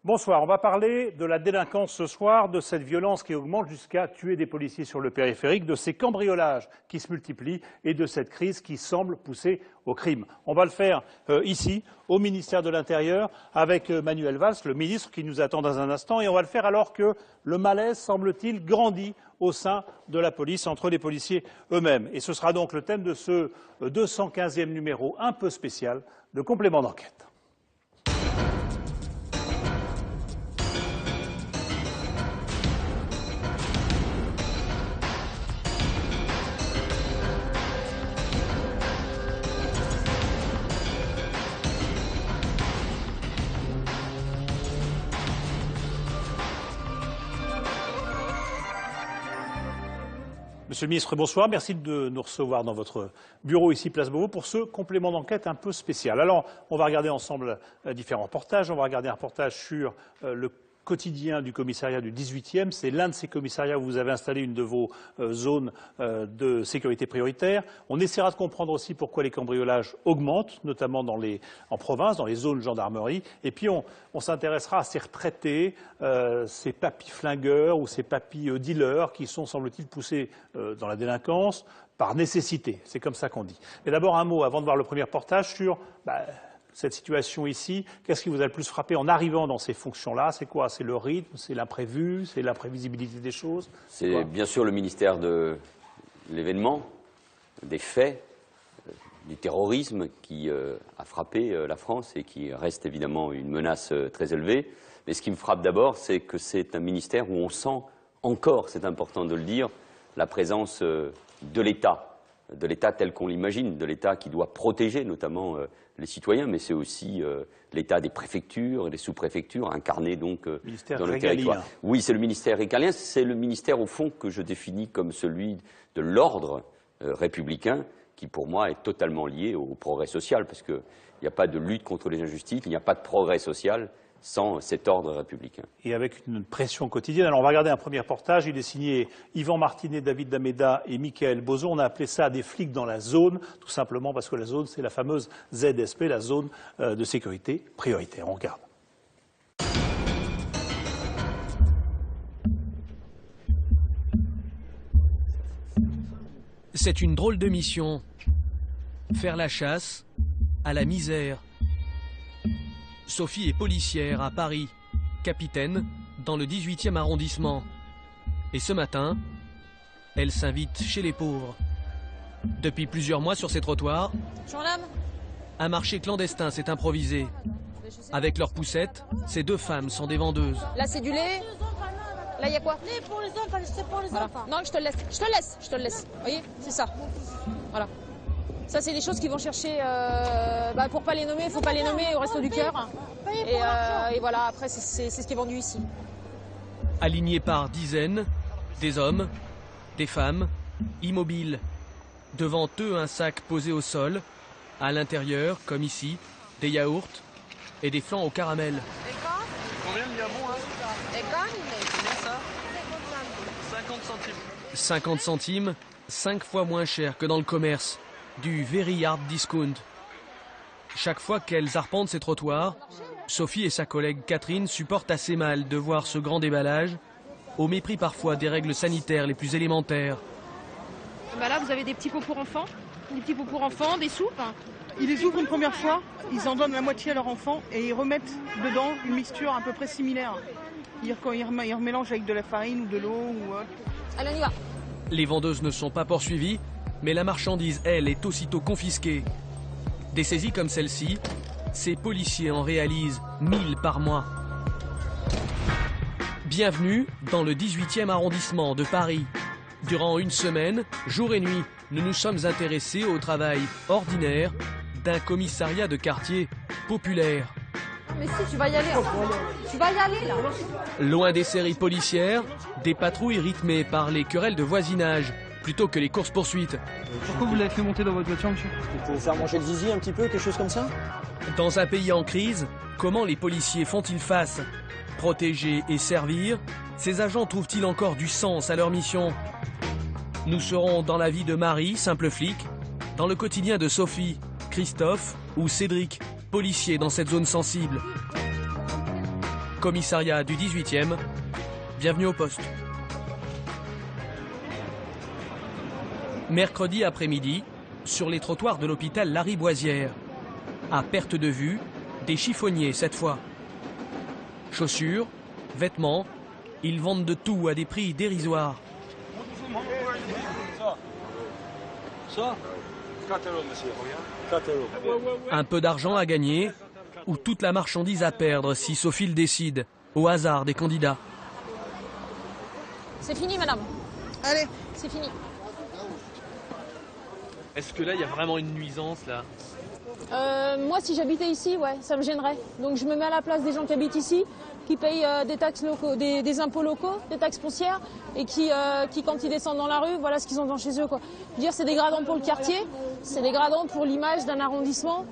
Bonsoir, on va parler de la délinquance ce soir, de cette violence qui augmente jusqu'à tuer des policiers sur le périphérique, de ces cambriolages qui se multiplient et de cette crise qui semble pousser au crime. On va le faire ici, au ministère de l'Intérieur, avec Manuel Valls, le ministre qui nous attend dans un instant, et on va le faire alors que le malaise, semble-t-il, grandit au sein de la police, entre les policiers eux-mêmes. Et ce sera donc le thème de ce 215e numéro un peu spécial de Complément d'enquête. Monsieur le ministre, bonsoir. Merci de nous recevoir dans votre bureau ici, Place Beauvau, pour ce complément d'enquête un peu spécial. Alors, on va regarder ensemble différents reportages. On va regarder un reportage sur le quotidien du commissariat du 18e. C'est l'un de ces commissariats où vous avez installé une de vos zones de sécurité prioritaire. On essaiera de comprendre aussi pourquoi les cambriolages augmentent, notamment en province, dans les zones gendarmerie. Et puis on s'intéressera à ces retraités, ces papis flingueurs ou ces papis dealers qui sont, semble-t-il, poussés dans la délinquance par nécessité. C'est comme ça qu'on dit. Mais d'abord un mot, avant de voir le premier reportage, sur cette situation ici. Qu'est-ce qui vous a le plus frappé en arrivant dans ces fonctions-là? C'est quoi? C'est le rythme, c'est l'imprévu, c'est l'imprévisibilité des choses? C'est bien sûr le ministère de l'événement, des faits, du terrorisme qui a frappé la France et qui reste évidemment une menace très élevée. Mais ce qui me frappe d'abord, c'est que c'est un ministère où on sent encore, c'est important de le dire, la présence de l'État tel qu'on l'imagine, de l'État qui doit protéger notamment les citoyens, mais c'est aussi l'État des préfectures et des sous-préfectures, incarné donc dans le territoire. Oui, c'est le ministère régalien, c'est le ministère au fond que je définis comme celui de l'ordre républicain, qui pour moi est totalement lié au progrès social, parce qu'il n'y a pas de lutte contre les injustices, il n'y a pas de progrès social sans cet ordre républicain. Et avec une pression quotidienne. Alors on va regarder un premier reportage, il est signé Yvan Martinet, David Dameda et Michael Bozo. On a appelé ça des flics dans la zone, tout simplement parce que la zone, c'est la fameuse ZSP, la zone de sécurité prioritaire. On regarde. C'est une drôle de mission. Faire la chasse à la misère. Sophie est policière à Paris, capitaine dans le 18e arrondissement. Et ce matin, elle s'invite chez les pauvres. Depuis plusieurs mois sur ces trottoirs, un marché clandestin s'est improvisé. Avec leurs poussettes, ces deux femmes sont des vendeuses. Là, c'est du lait. Là, il y a quoi? Lait pour les enfants, c'est pour les enfants. Non, je te le laisse. Vous voyez, c'est ça. Voilà. Ça, c'est des choses qu'ils vont chercher, pour pas les nommer, il faut pas les nommer au resto du cœur. Et voilà, après, c'est ce qui est vendu ici. Alignés par dizaines, des hommes, des femmes, immobiles. Devant eux, un sac posé au sol. À l'intérieur, comme ici, des yaourts et des flancs au caramel. Combien de diamants, 50 centimes. 50 centimes, 5 fois moins cher que dans le commerce. Du very hard discount. Chaque fois qu'elles arpentent ces trottoirs, Sophie et sa collègue Catherine supportent assez mal de voir ce grand déballage, au mépris parfois des règles sanitaires les plus élémentaires. Là, vous avez des petits pots pour enfants, des soupes. Ils les ouvrent une première fois, ils en donnent la moitié à leur enfant et ils remettent dedans une mixture à peu près similaire. Ils remélangent avec de la farine ou de l'eau ou autre. Allez, on y va. Les vendeuses ne sont pas poursuivies, mais la marchandise, elle, est aussitôt confisquée. Des saisies comme celle-ci, ces policiers en réalisent 1000 par mois. Bienvenue dans le 18e arrondissement de Paris. Durant une semaine, jour et nuit, nous nous sommes intéressés au travail ordinaire d'un commissariat de quartier populaire. Mais si, tu vas y aller. Tu vas y aller, là. Loin des séries policières, des patrouilles rythmées par les querelles de voisinage, plutôt que les courses-poursuites. Pourquoi vous l'avez fait monter dans votre voiture, monsieur? Pour vous faire manger le zizi un petit peu, quelque chose comme ça? Dans un pays en crise, comment les policiers font-ils face? Protéger et servir, ces agents trouvent-ils encore du sens à leur mission? Nous serons dans la vie de Marie, simple flic, dans le quotidien de Sophie, Christophe ou Cédric, policiers dans cette zone sensible. Commissariat du 18e, bienvenue au poste. Mercredi après-midi, sur les trottoirs de l'hôpital Lariboisière. À perte de vue, des chiffonniers cette fois. Chaussures, vêtements, ils vendent de tout à des prix dérisoires. Ça 4 euros, monsieur. 4 euros. Un peu d'argent à gagner ou toute la marchandise à perdre si Sophie le décide, au hasard des candidats. C'est fini, madame. Allez. C'est fini. Est-ce que là, il y a vraiment une nuisance, là? Moi, si j'habitais ici, ouais, ça me gênerait. Donc je me mets à la place des gens qui habitent ici, qui payent des taxes locaux, des impôts locaux, des taxes foncières, et qui, quand ils descendent dans la rue, voilà ce qu'ils ont dans chez eux, quoi. Je veux dire, c'est dégradant pour le quartier, c'est dégradant pour l'image d'un arrondissement,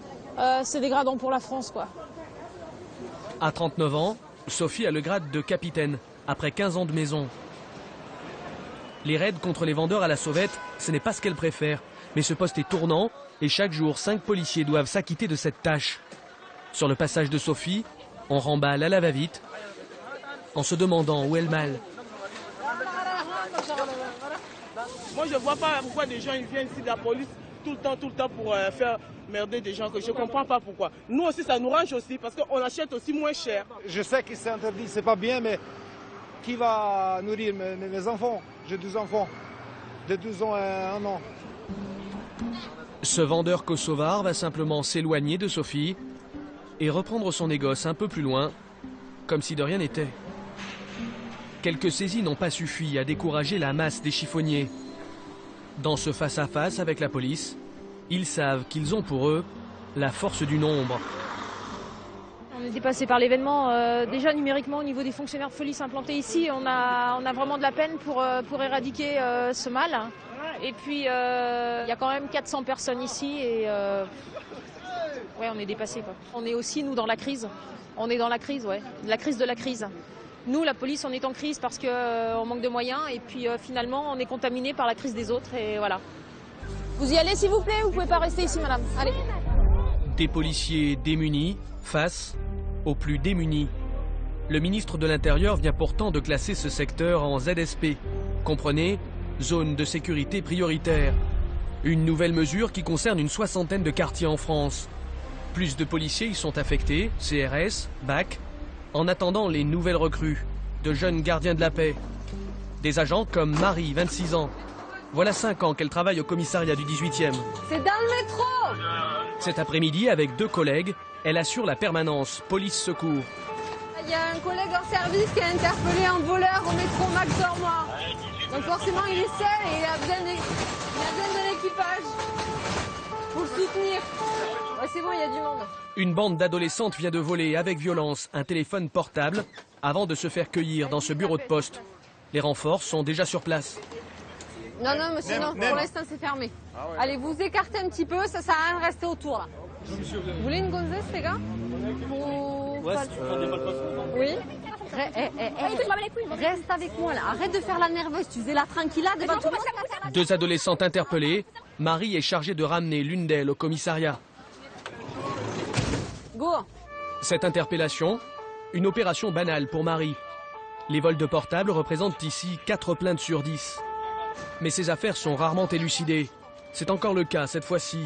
c'est dégradant pour la France, quoi. À 39 ans, Sophie a le grade de capitaine, après 15 ans de maison. Les raids contre les vendeurs à la sauvette, ce n'est pas ce qu'elle préfère. Mais ce poste est tournant et chaque jour, 5 policiers doivent s'acquitter de cette tâche. Sur le passage de Sophie, on remballe à la va-vite en se demandant où est le mal. Moi, je ne vois pas pourquoi des gens ils viennent ici de la police tout le temps pour faire merder des gens. Que je ne comprends pas pourquoi. Nous aussi, ça nous range aussi parce qu'on achète aussi moins cher. Je sais que c'est interdit, c'est pas bien, mais qui va nourrir mes enfants? J'ai 2 enfants, de 12 ans et 1 an. Ce vendeur kosovar va simplement s'éloigner de Sophie et reprendre son négoce un peu plus loin, comme si de rien n'était. Quelques saisies n'ont pas suffi à décourager la masse des chiffonniers. Dans ce face-à-face avec la police, ils savent qu'ils ont pour eux la force du nombre. On est dépassé par l'événement. Déjà numériquement, au niveau des fonctionnaires de police implantés ici, on a vraiment de la peine pour éradiquer ce mal. Et puis, il y a quand même 400 personnes ici et ouais, on est dépassé, quoi. On est aussi, nous, dans la crise. On est dans la crise, ouais. La crise de la crise. Nous, la police, on est en crise parce qu'on manque de moyens et puis finalement, on est contaminé par la crise des autres et voilà. Vous y allez, s'il vous plaît, vous pouvez pas rester ici, madame. Allez. Des policiers démunis face aux plus démunis. Le ministre de l'Intérieur vient pourtant de classer ce secteur en ZSP. Comprenez, zone de sécurité prioritaire. Une nouvelle mesure qui concerne une 60aine de quartiers en France. Plus de policiers y sont affectés, CRS, BAC, en attendant les nouvelles recrues, de jeunes gardiens de la paix. Des agents comme Marie, 26 ans. Voilà 5 ans qu'elle travaille au commissariat du 18e. C'est dans le métro! Cet après-midi, avec 2 collègues, elle assure la permanence police-secours. Il y a un collègue en service qui a interpellé un voleur au métro Max Dormois. Donc forcément, il est seul et il a besoin de l'équipage pour le soutenir. Ouais, c'est bon, il y a du monde. Une bande d'adolescentes vient de voler avec violence un téléphone portable avant de se faire cueillir dans ce bureau de poste. Les renforts sont déjà sur place. Non, monsieur, non. Pour l'instant, c'est fermé. Allez, vous écartez un petit peu, ça sert à rien de rester autour, là. Vous voulez une gonzesse, les gars? Oui. Reste avec moi, là. Arrête de faire la nerveuse. Tu faisais la tranquilla devant tout le monde. 2 adolescentes interpellées. Marie est chargée de ramener l'une d'elles au commissariat. Go. Cette interpellation, une opération banale pour Marie. Les vols de portable représentent ici 4 plaintes sur 10. Mais ces affaires sont rarement élucidées. C'est encore le cas cette fois-ci.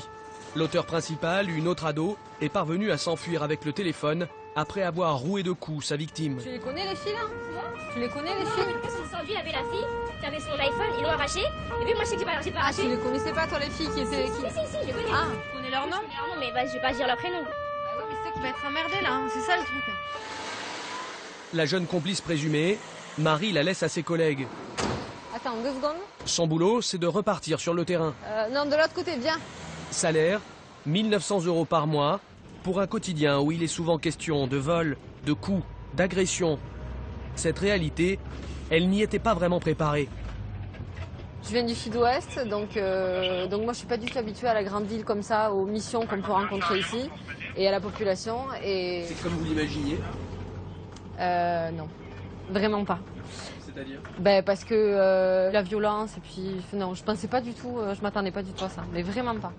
L'auteur principal, une autre ado, est parvenue à s'enfuir avec le téléphone après avoir roué de coups sa victime. Tu les connais, les filles, là? Tu les connais, les filles? Lui avait la fille qui avait son iPhone, il l'a arraché. Et puis moi, je sais que j'ai pas arraché. Ah, tu les connaissais pas, toi, les filles qui étaient... Si, je les connais. Ah, tu connais leur nom? Mais bah, je vais pas dire leur prénom. Ouais, mais c'est qui va être emmerdé, là, hein. C'est ça, le truc. La jeune complice présumée, Marie la laisse à ses collègues. Attends, 2 secondes. Son boulot, c'est de repartir sur le terrain. Non, de l'autre côté, viens. Salaire, 1 900 € par mois, pour un quotidien où il est souvent question de vol, de coups, d'agression. Cette réalité, elle n'y était pas vraiment préparée. Je viens du sud-ouest, donc moi je suis pas du tout habituée à la grande ville comme ça, aux missions qu'on peut rencontrer ici, et à la population. Et... C'est comme vous l'imaginiez? Non, vraiment pas. C'est-à-dire? Ben, parce que la violence, et puis non, je pensais pas du tout, je m'attendais pas du tout à ça, mais vraiment pas.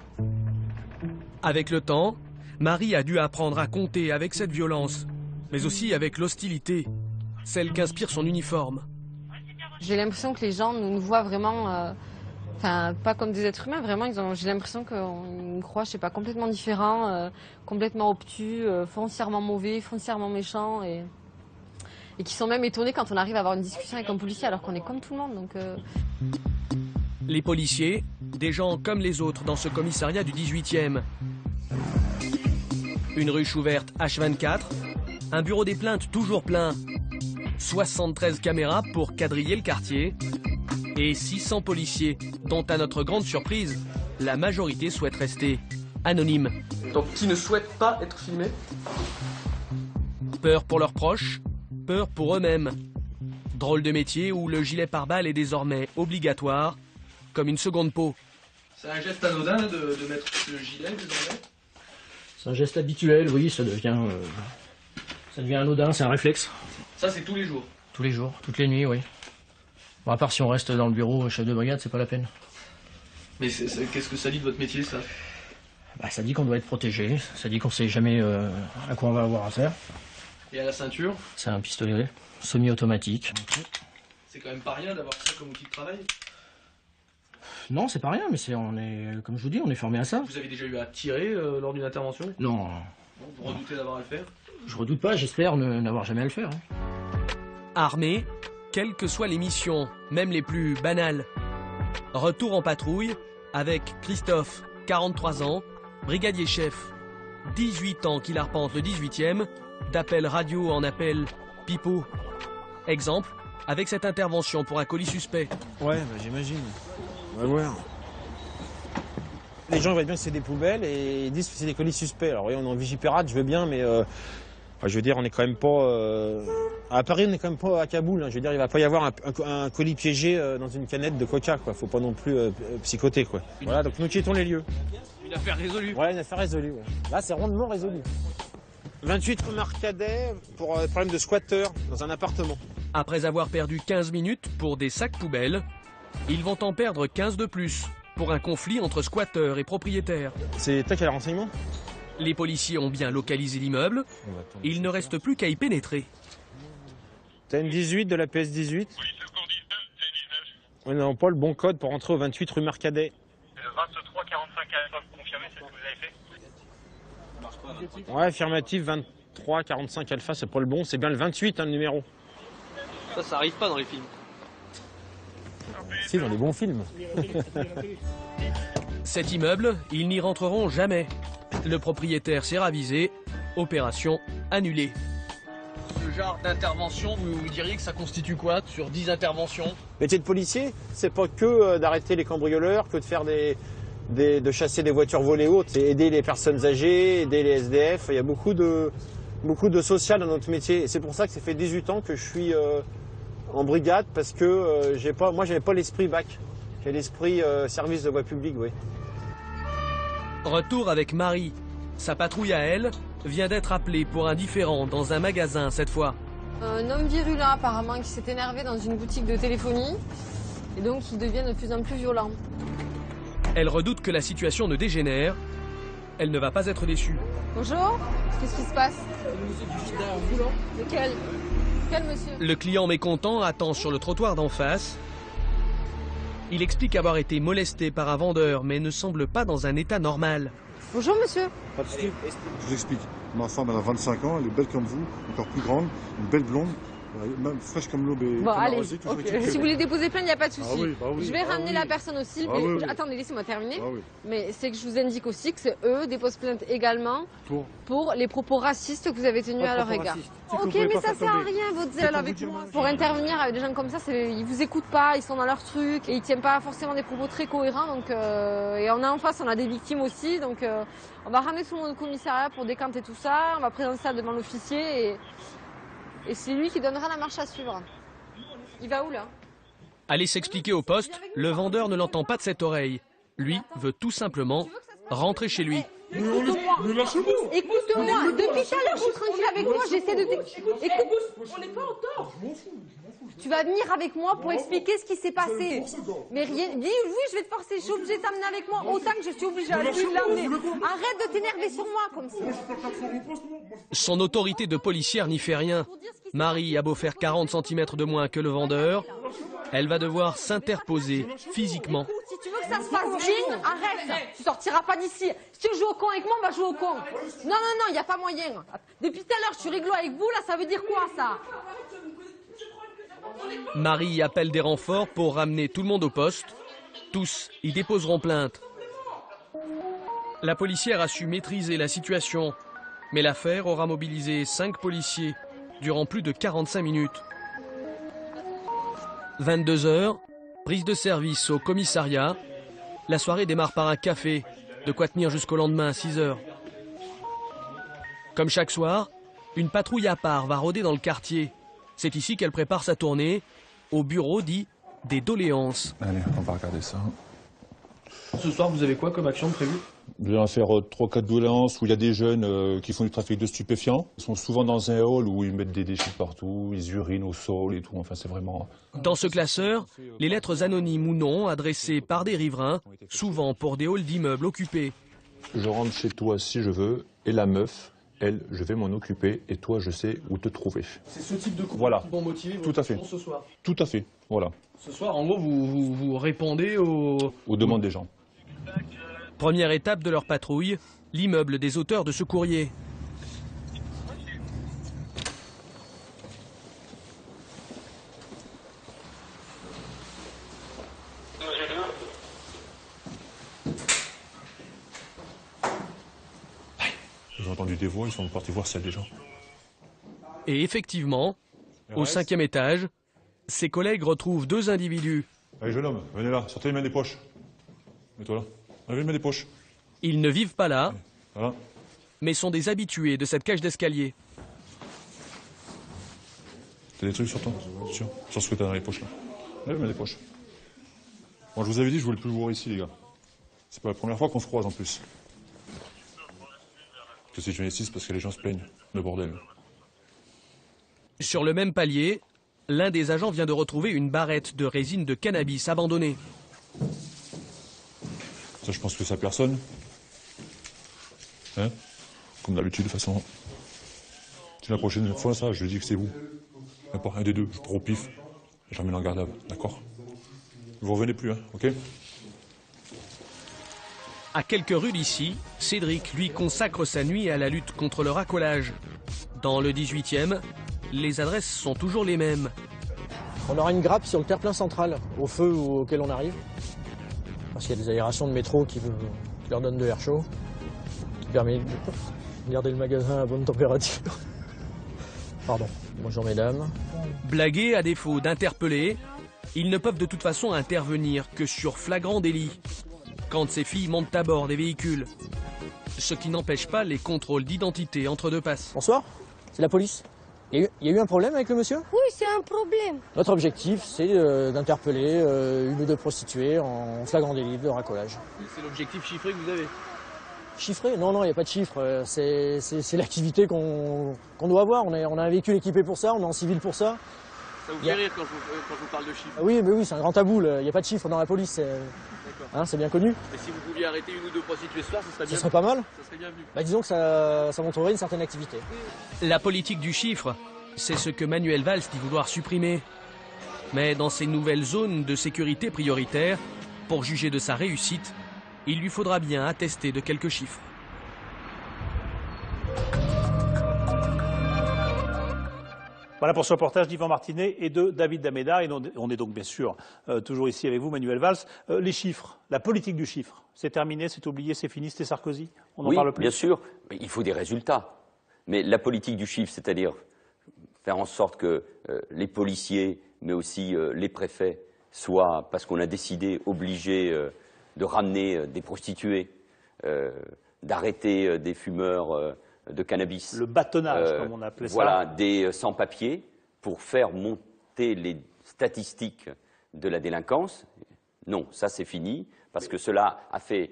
Avec le temps, Marie a dû apprendre à compter avec cette violence. mais aussi avec l'hostilité, celle qu'inspire son uniforme. J'ai l'impression que les gens nous voient vraiment, enfin pas comme des êtres humains, vraiment. J'ai l'impression qu'on nous croit, je sais pas, complètement différents, complètement obtus, foncièrement mauvais, foncièrement méchants, et qui sont même étonnés quand on arrive à avoir une discussion avec un policier alors qu'on est comme tout le monde. Donc, Les policiers, des gens comme les autres dans ce commissariat du 18e. Une ruche ouverte H24, un bureau des plaintes toujours plein, 73 caméras pour quadriller le quartier et 600 policiers dont, à notre grande surprise, la majorité souhaite rester anonyme. Donc qui ne souhaitent pas être filmés? Peur pour leurs proches, peur pour eux-mêmes. Drôle de métier où le gilet pare-balles est désormais obligatoire, comme une seconde peau. C'est un geste anodin de mettre le gilet désormais? C'est un geste habituel, oui, ça devient anodin, c'est un réflexe. Ça c'est tous les jours? Tous les jours, toutes les nuits, oui. Bon, à part si on reste dans le bureau chef de brigade, c'est pas la peine. Mais qu'est-ce que ça dit de votre métier, ça? Bah, ça dit qu'on doit être protégé, ça dit qu'on sait jamais à quoi on va avoir affaire. Et à la ceinture? C'est un pistolet semi-automatique. C'est quand même pas rien d'avoir ça comme outil de travail? Non, c'est pas rien, mais comme je vous dis, on est formé à ça. Vous avez déjà eu à tirer lors d'une intervention? Non. Vous redoutez d'avoir à le faire? Je redoute pas, j'espère n'avoir jamais à le faire. Armé, quelles que soient les missions, même les plus banales. Retour en patrouille avec Christophe, 43 ans, brigadier chef. 18 ans qu'il arpente le 18e, d'appel radio en appel pipeau. Exemple, avec cette intervention pour un colis suspect. Ouais, bah, j'imagine. On va voir. Les gens voient bien que c'est des poubelles et ils disent que c'est des colis suspects. Alors oui, on est en Vigipirate, je veux bien, mais je veux dire, on est quand même pas... À Paris, on n'est quand même pas à Kaboul. Hein. Je veux dire, il va pas y avoir un colis piégé dans une canette de coca, quoi. Faut pas non plus psychoter, quoi. Voilà, donc nous quittons les lieux. Une affaire résolue? Ouais, une affaire résolue. Ouais. Là, c'est rondement résolu. 28 rue Marcadet pour problème de squatter dans un appartement. Après avoir perdu 15 minutes pour des sacs poubelles, ils vont en perdre 15 de plus pour un conflit entre squatteurs et propriétaires. C'est toi qui as le renseignement? Les policiers ont bien localisé l'immeuble. Il ne reste plus qu'à y pénétrer. T'as une 18 de la PS18? Oui, non, pas le bon code pour entrer au 28 rue Marcadet. C'est le 2345 alpha, vous confirmez, c'est ce que vous avez fait? Ouais, affirmatif, 2345 alpha, c'est pas le bon, c'est bien le 28, hein, le numéro. Ça arrive pas dans les films. Si, dans les bons films. Cet immeuble, ils n'y rentreront jamais. Le propriétaire s'est ravisé. Opération annulée. Ce genre d'intervention, vous diriez que ça constitue quoi sur 10 interventions? Le métier de policier, c'est pas que d'arrêter les cambrioleurs, que de faire de chasser des voitures volées hautes, c'est aider les personnes âgées, aider les SDF. Il y a beaucoup de social dans notre métier. Et c'est pour ça que ça fait 18 ans que je suis en brigade, parce que moi, j'avais pas l'esprit bac. J'ai l'esprit service de voie publique, oui. Retour avec Marie. Sa patrouille à elle vient d'être appelée pour un différend dans un magasin cette fois. Un homme virulent apparemment qui s'est énervé dans une boutique de téléphonie et donc il devient de plus en plus violent. Elle redoute que la situation ne dégénère. Elle ne va pas être déçue. Bonjour, qu'est-ce qui se passe? Lequel? Quel monsieur? Le client mécontent attend sur le trottoir d'en face. Il explique avoir été molesté par un vendeur, mais ne semble pas dans un état normal. Bonjour monsieur. Pas de souci. Je vous explique. Ma femme, elle a 25 ans, elle est belle comme vous, encore plus grande, une belle blonde, même fraîche comme l'aube. Bon, allez, si vous voulez déposer plainte, il n'y a pas de souci. Ah oui, bah oui, je vais ramener la personne aussi. Ah mais oui. Attendez, laissez-moi terminer. Ah oui. Mais c'est que je vous indique aussi que c'est eux déposent plainte également pour les propos racistes que vous avez tenus à leur égard. Ok, mais ça sert à rien votre zèle avec moi. Pour intervenir avec des gens comme ça, ils vous écoutent pas, ils sont dans leur truc et ils tiennent pas forcément des propos très cohérents. Donc, et on a en face, on a des victimes aussi. Donc on va ramener tout le monde au commissariat pour décanter tout ça. On va présenter ça devant l'officier et c'est lui qui donnera la marche à suivre. Il va où là? Aller s'expliquer au poste, le vendeur ne l'entend pas de cette oreille. Lui veut tout simplement rentrer chez lui. Écoute-moi. Écoute-moi. Depuis tout à l'heure, je suis tranquille avec moi. J'essaie de... Écoute. On n'est pas en tort. Tu vas venir avec moi pour expliquer ce qui s'est passé. Mais rien... Dis oui, je vais te forcer. Je suis obligée de t'amener avec moi. Autant que je suis obligée de l'amener. Arrête de t'énerver sur moi comme ça. Son autorité de policière n'y fait rien. Marie a beau faire 40 cm de moins que le vendeur, elle va devoir s'interposer physiquement. Si tu veux que ça se passe bien, arrête. Tu sortiras pas d'ici. Si tu veux jouer au con avec moi, on va jouer au con. Non, il n'y a pas moyen. Depuis tout à l'heure, je suis rigolo avec vous. Là, ça veut dire quoi, ça? Marie appelle des renforts pour ramener tout le monde au poste. Tous y déposeront plainte. La policière a su maîtriser la situation, mais l'affaire aura mobilisé 5 policiers durant plus de 45 minutes. 22 h, prise de service au commissariat. La soirée démarre par un café, de quoi tenir jusqu'au lendemain à 6 h. Comme chaque soir, une patrouille à part va rôder dans le quartier. C'est ici qu'elle prépare sa tournée, au bureau dit des doléances. Allez, on va regarder ça. Ce soir, vous avez quoi comme action prévue? Je vais faire 3-4 doléances où il y a des jeunes qui font du trafic de stupéfiants. Ils sont souvent dans un hall où ils mettent des déchets partout, ils urinent au sol et tout. Enfin, c'est vraiment... Dans ce classeur, les lettres anonymes ou non adressées par des riverains, souvent pour des halls d'immeubles occupés. Je rentre chez toi si je veux, et la meuf, elle, je vais m'en occuper, et toi, je sais où te trouver. C'est ce type de coups voilà. qui vont motiver Tout à fait. ce soir. Tout à fait, voilà. Ce soir, en gros, vous répondez aux demandes des gens. Première étape de leur patrouille, l'immeuble des auteurs de ce courrier. Ils ont entendu des voix, ils sont partis voir celle des gens. Et effectivement, au 5e étage, ses collègues retrouvent 2 individus. Allez, jeune homme, venez là, sortez les mains des poches. Mets-toi là. Allez, les mains des poches. Ils ne vivent pas là, voilà. Mais sont des habitués de cette cage d'escalier. T'as des trucs sur toi? Sur ce que t'as dans les poches là. Allez, les mains des poches. Bon, je vous avais dit, je voulais plus vous voir ici, les gars. C'est pas la première fois qu'on se croise en plus. Que si je viens ici, c'est parce que les gens se plaignent. Le bordel. Sur le même palier, l'un des agents vient de retrouver une barrette de résine de cannabis abandonnée. Ça, je pense que ça personne. Hein? Comme d'habitude, de toute façon. Si la prochaine fois, ça, je dis que c'est vous. N'importe un des deux, je prends au pif. Et j'emmène en garde à vous, d'accord? Vous revenez plus, hein, ok? À quelques rues d'ici, Cédric, lui, consacre sa nuit à la lutte contre le racolage. Dans le 18e, les adresses sont toujours les mêmes. On aura une grappe sur le terre-plein central, au feu auquel on arrive. Parce qu'il y a des aérations de métro qui leur donnent de l'air chaud, qui permet de garder le magasin à bonne température. Pardon. Bonjour mesdames. Blagués à défaut d'interpeller, ils ne peuvent de toute façon intervenir que sur flagrant délit, quand ces filles montent à bord des véhicules. Ce qui n'empêche pas les contrôles d'identité entre deux passes. Bonsoir, c'est la police. Il y a eu un problème avec le monsieur? Oui, c'est un problème. Notre objectif, c'est d'interpeller une ou deux prostituées en flagrant délit de racolage. C'est l'objectif chiffré que vous avez? Chiffré? Non, il n'y a pas de chiffre. C'est l'activité qu'on doit avoir. On a un véhicule équipé pour ça, on est en civil pour ça. Ça vous fait rire quand je vous parle de chiffres? Oui, mais oui, c'est un grand tabou. Il n'y a pas de chiffre dans la police. Hein, c'est bien connu. Et si vous pouviez arrêter une ou deux prostituées ce soir, ce serait bien. Ça serait pas mal. Ça serait bien vu. Bah, disons que ça montrerait une certaine activité. La politique du chiffre, c'est ce que Manuel Valls dit vouloir supprimer. Mais dans ces nouvelles zones de sécurité prioritaires, pour juger de sa réussite, il lui faudra bien attester de quelques chiffres. Voilà pour ce reportage d'Yvan Martinet et de David Dameda. Et on est donc bien sûr toujours ici avec vous, Manuel Valls. Les chiffres, la politique du chiffre, c'est terminé, c'est oublié, c'est fini, c'était Sarkozy? On en parle plus? Bien sûr, mais il faut des résultats. Mais la politique du chiffre, c'est-à-dire faire en sorte que les policiers, mais aussi les préfets, soient, parce qu'on a décidé, obligés de ramener des prostituées, d'arrêter des fumeurs de cannabis. Le bâtonnage, comme on appelait ça. Voilà, des sans-papiers pour faire monter les statistiques de la délinquance. Non, ça c'est fini, parce que cela a fait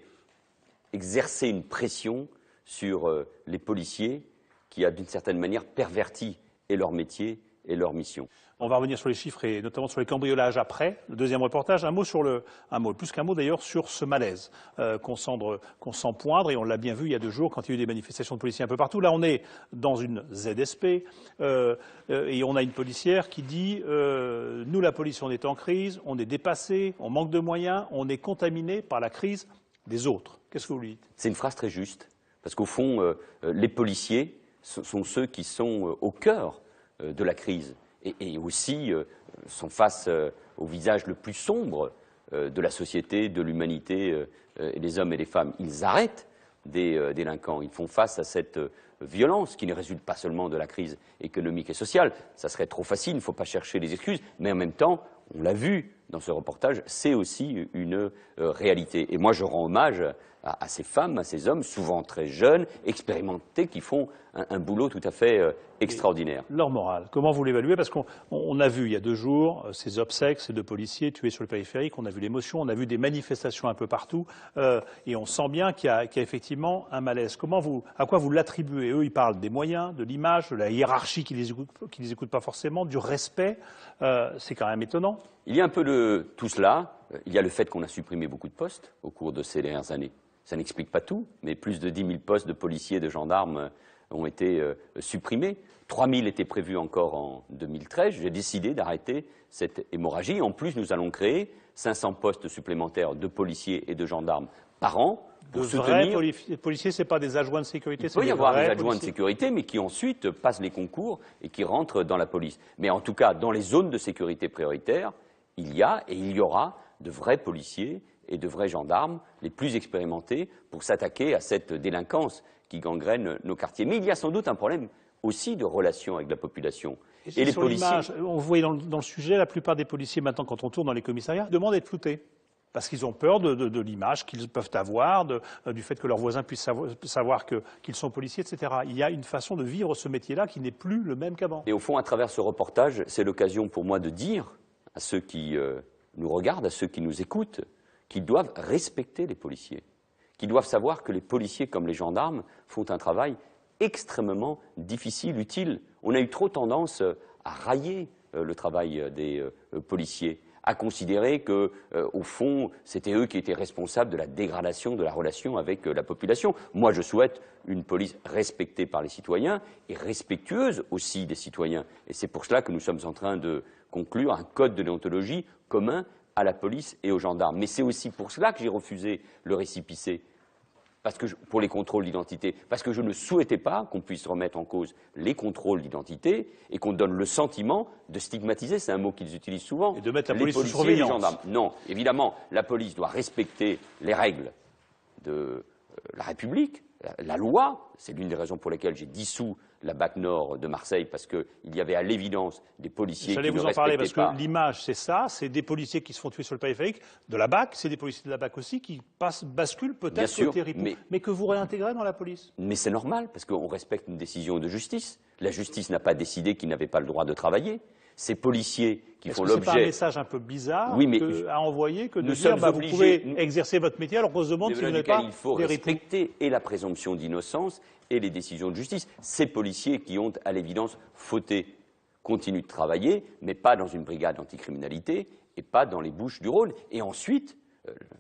exercé une pression sur les policiers qui a d'une certaine manière perverti et leur métier et leur mission. On va revenir sur les chiffres et notamment sur les cambriolages après. Le deuxième reportage, un mot, plus qu'un mot d'ailleurs, sur ce malaise qu'on sent poindre, et on l'a bien vu il y a 2 jours quand il y a eu des manifestations de policiers un peu partout. Là, on est dans une ZSP et on a une policière qui dit nous, la police, on est en crise, on est dépassé, on manque de moyens, on est contaminé par la crise des autres. Qu'est-ce que vous lui dites? C'est une phrase très juste, parce qu'au fond, les policiers sont ceux qui sont au cœur de la crise. Et aussi sont face au visage le plus sombre de la société, de l'humanité et des hommes et des femmes. Ils arrêtent des délinquants, ils font face à cette violence qui ne résulte pas seulement de la crise économique et sociale. Ça serait trop facile, il ne faut pas chercher les excuses, mais en même temps, on l'a vu dans ce reportage, c'est aussi une réalité. Et moi, je rends hommage à ces femmes, à ces hommes, souvent très jeunes, expérimentés, qui font un boulot tout à fait extraordinaire. Leur morale, comment vous l'évaluez? Parce qu'on a vu il y a 2 jours ces obsèques, ces 2 policiers tués sur le périphérique, on a vu l'émotion, on a vu des manifestations un peu partout, et on sent bien qu'il y a effectivement un malaise. À quoi vous l'attribuez? Eux, ils parlent des moyens, de l'image, de la hiérarchie qui les écoute pas forcément, du respect. C'est quand même étonnant. Il y a un peu de tout cela. Il y a le fait qu'on a supprimé beaucoup de postes au cours de ces dernières années. Ça n'explique pas tout, mais plus de 10 000 postes de policiers et de gendarmes ont été supprimés. 3 000 étaient prévus encore en 2013. J'ai décidé d'arrêter cette hémorragie. En plus, nous allons créer 500 postes supplémentaires de policiers et de gendarmes par an. De vrais policiers, ce n'est pas des adjoints de sécurité? Il peut y avoir des adjoints de sécurité, mais qui ensuite passent les concours et qui rentrent dans la police. Mais en tout cas, dans les zones de sécurité prioritaires, il y a et il y aura de vrais policiers et de vrais gendarmes, les plus expérimentés, pour s'attaquer à cette délinquance qui gangrène nos quartiers. Mais il y a sans doute un problème aussi de relation avec la population. Et les policiers... On voit dans le sujet, la plupart des policiers, maintenant, quand on tourne dans les commissariats, demandent d'être floutés. Parce qu'ils ont peur de l'image qu'ils peuvent avoir, du fait que leurs voisins puissent savoir qu'ils sont policiers, etc. Il y a une façon de vivre ce métier-là qui n'est plus le même qu'avant. Et au fond, à travers ce reportage, c'est l'occasion pour moi de dire à ceux qui nous regardent, à ceux qui nous écoutent, qu'ils doivent respecter les policiers, qu'ils doivent savoir que les policiers comme les gendarmes font un travail extrêmement difficile, utile. On a eu trop tendance à railler le travail des policiers, à considérer que, au fond, c'était eux qui étaient responsables de la dégradation de la relation avec la population. Moi, je souhaite une police respectée par les citoyens et respectueuse aussi des citoyens. Et c'est pour cela que nous sommes en train de conclure un code de déontologie commun à la police et aux gendarmes. Mais c'est aussi pour cela que j'ai refusé le récépissé, pour les contrôles d'identité, parce que je ne souhaitais pas qu'on puisse remettre en cause les contrôles d'identité et qu'on donne le sentiment de stigmatiser, c'est un mot qu'ils utilisent souvent, et de mettre la les police sous policiers et les surveillance. gendarmes. Non, évidemment, la police doit respecter les règles de la République, la loi. C'est l'une des raisons pour lesquelles j'ai dissous la BAC Nord de Marseille, parce qu'il y avait à l'évidence des policiers qui ne respectaient pas. J'allais vous en parler, parce que l'image, c'est ça, c'est des policiers qui se font tuer sur le périphérique, de la BAC, c'est des policiers de la BAC aussi qui basculent peut-être côté ripou, mais que vous réintégrez dans la police. Mais c'est normal, parce qu'on respecte une décision de justice. La justice n'a pas décidé qu'ils n'avaient pas le droit de travailler. Ces policiers qui font l'objet... C'est pas un message un peu bizarre à envoyer que de dire vous pouvez exercer votre métier alors qu'on se demande si vous n'êtes pas il faut respecter et la présomption d'innocence et les décisions de justice. Ces policiers qui ont à l'évidence fauté continuent de travailler, mais pas dans une brigade anticriminalité et pas dans les Bouches-du-Rhône. Et ensuite,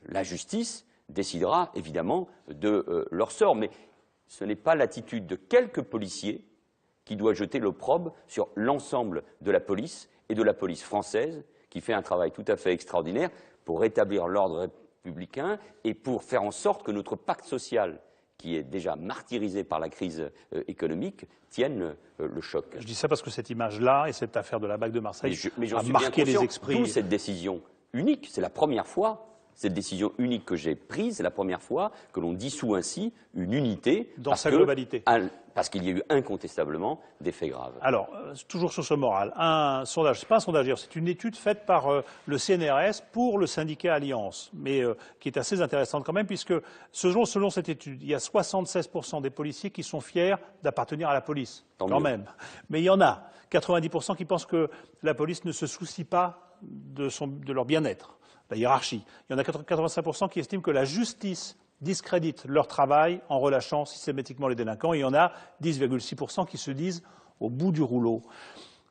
la justice décidera évidemment de leur sort. Mais ce n'est pas l'attitude de quelques policiers qui doit jeter l'opprobre sur l'ensemble de la police et de la police française, qui fait un travail tout à fait extraordinaire pour rétablir l'ordre républicain et pour faire en sorte que notre pacte social, qui est déjà martyrisé par la crise économique, tienne le choc. Je dis ça parce que cette image-là et cette affaire de la BAC de Marseille a suis marqué bien les esprits. D'où cette décision unique, c'est la première fois. Cette décision unique que j'ai prise, c'est la première fois que l'on dissout ainsi une unité dans sa globalité. Parce qu'il y a eu incontestablement des faits graves. Alors, toujours sur ce moral, un sondage, c'est pas un sondage d'ailleurs, c'est une étude faite par le CNRS pour le syndicat Alliance, mais qui est assez intéressante quand même, puisque selon cette étude, il y a 76% des policiers qui sont fiers d'appartenir à la police, quand même. Mais il y en a 90% qui pensent que la police ne se soucie pas de leur bien-être. La hiérarchie. Il y en a 85% qui estiment que la justice discréditent leur travail en relâchant systématiquement les délinquants. Il y en a 10,6% qui se disent au bout du rouleau.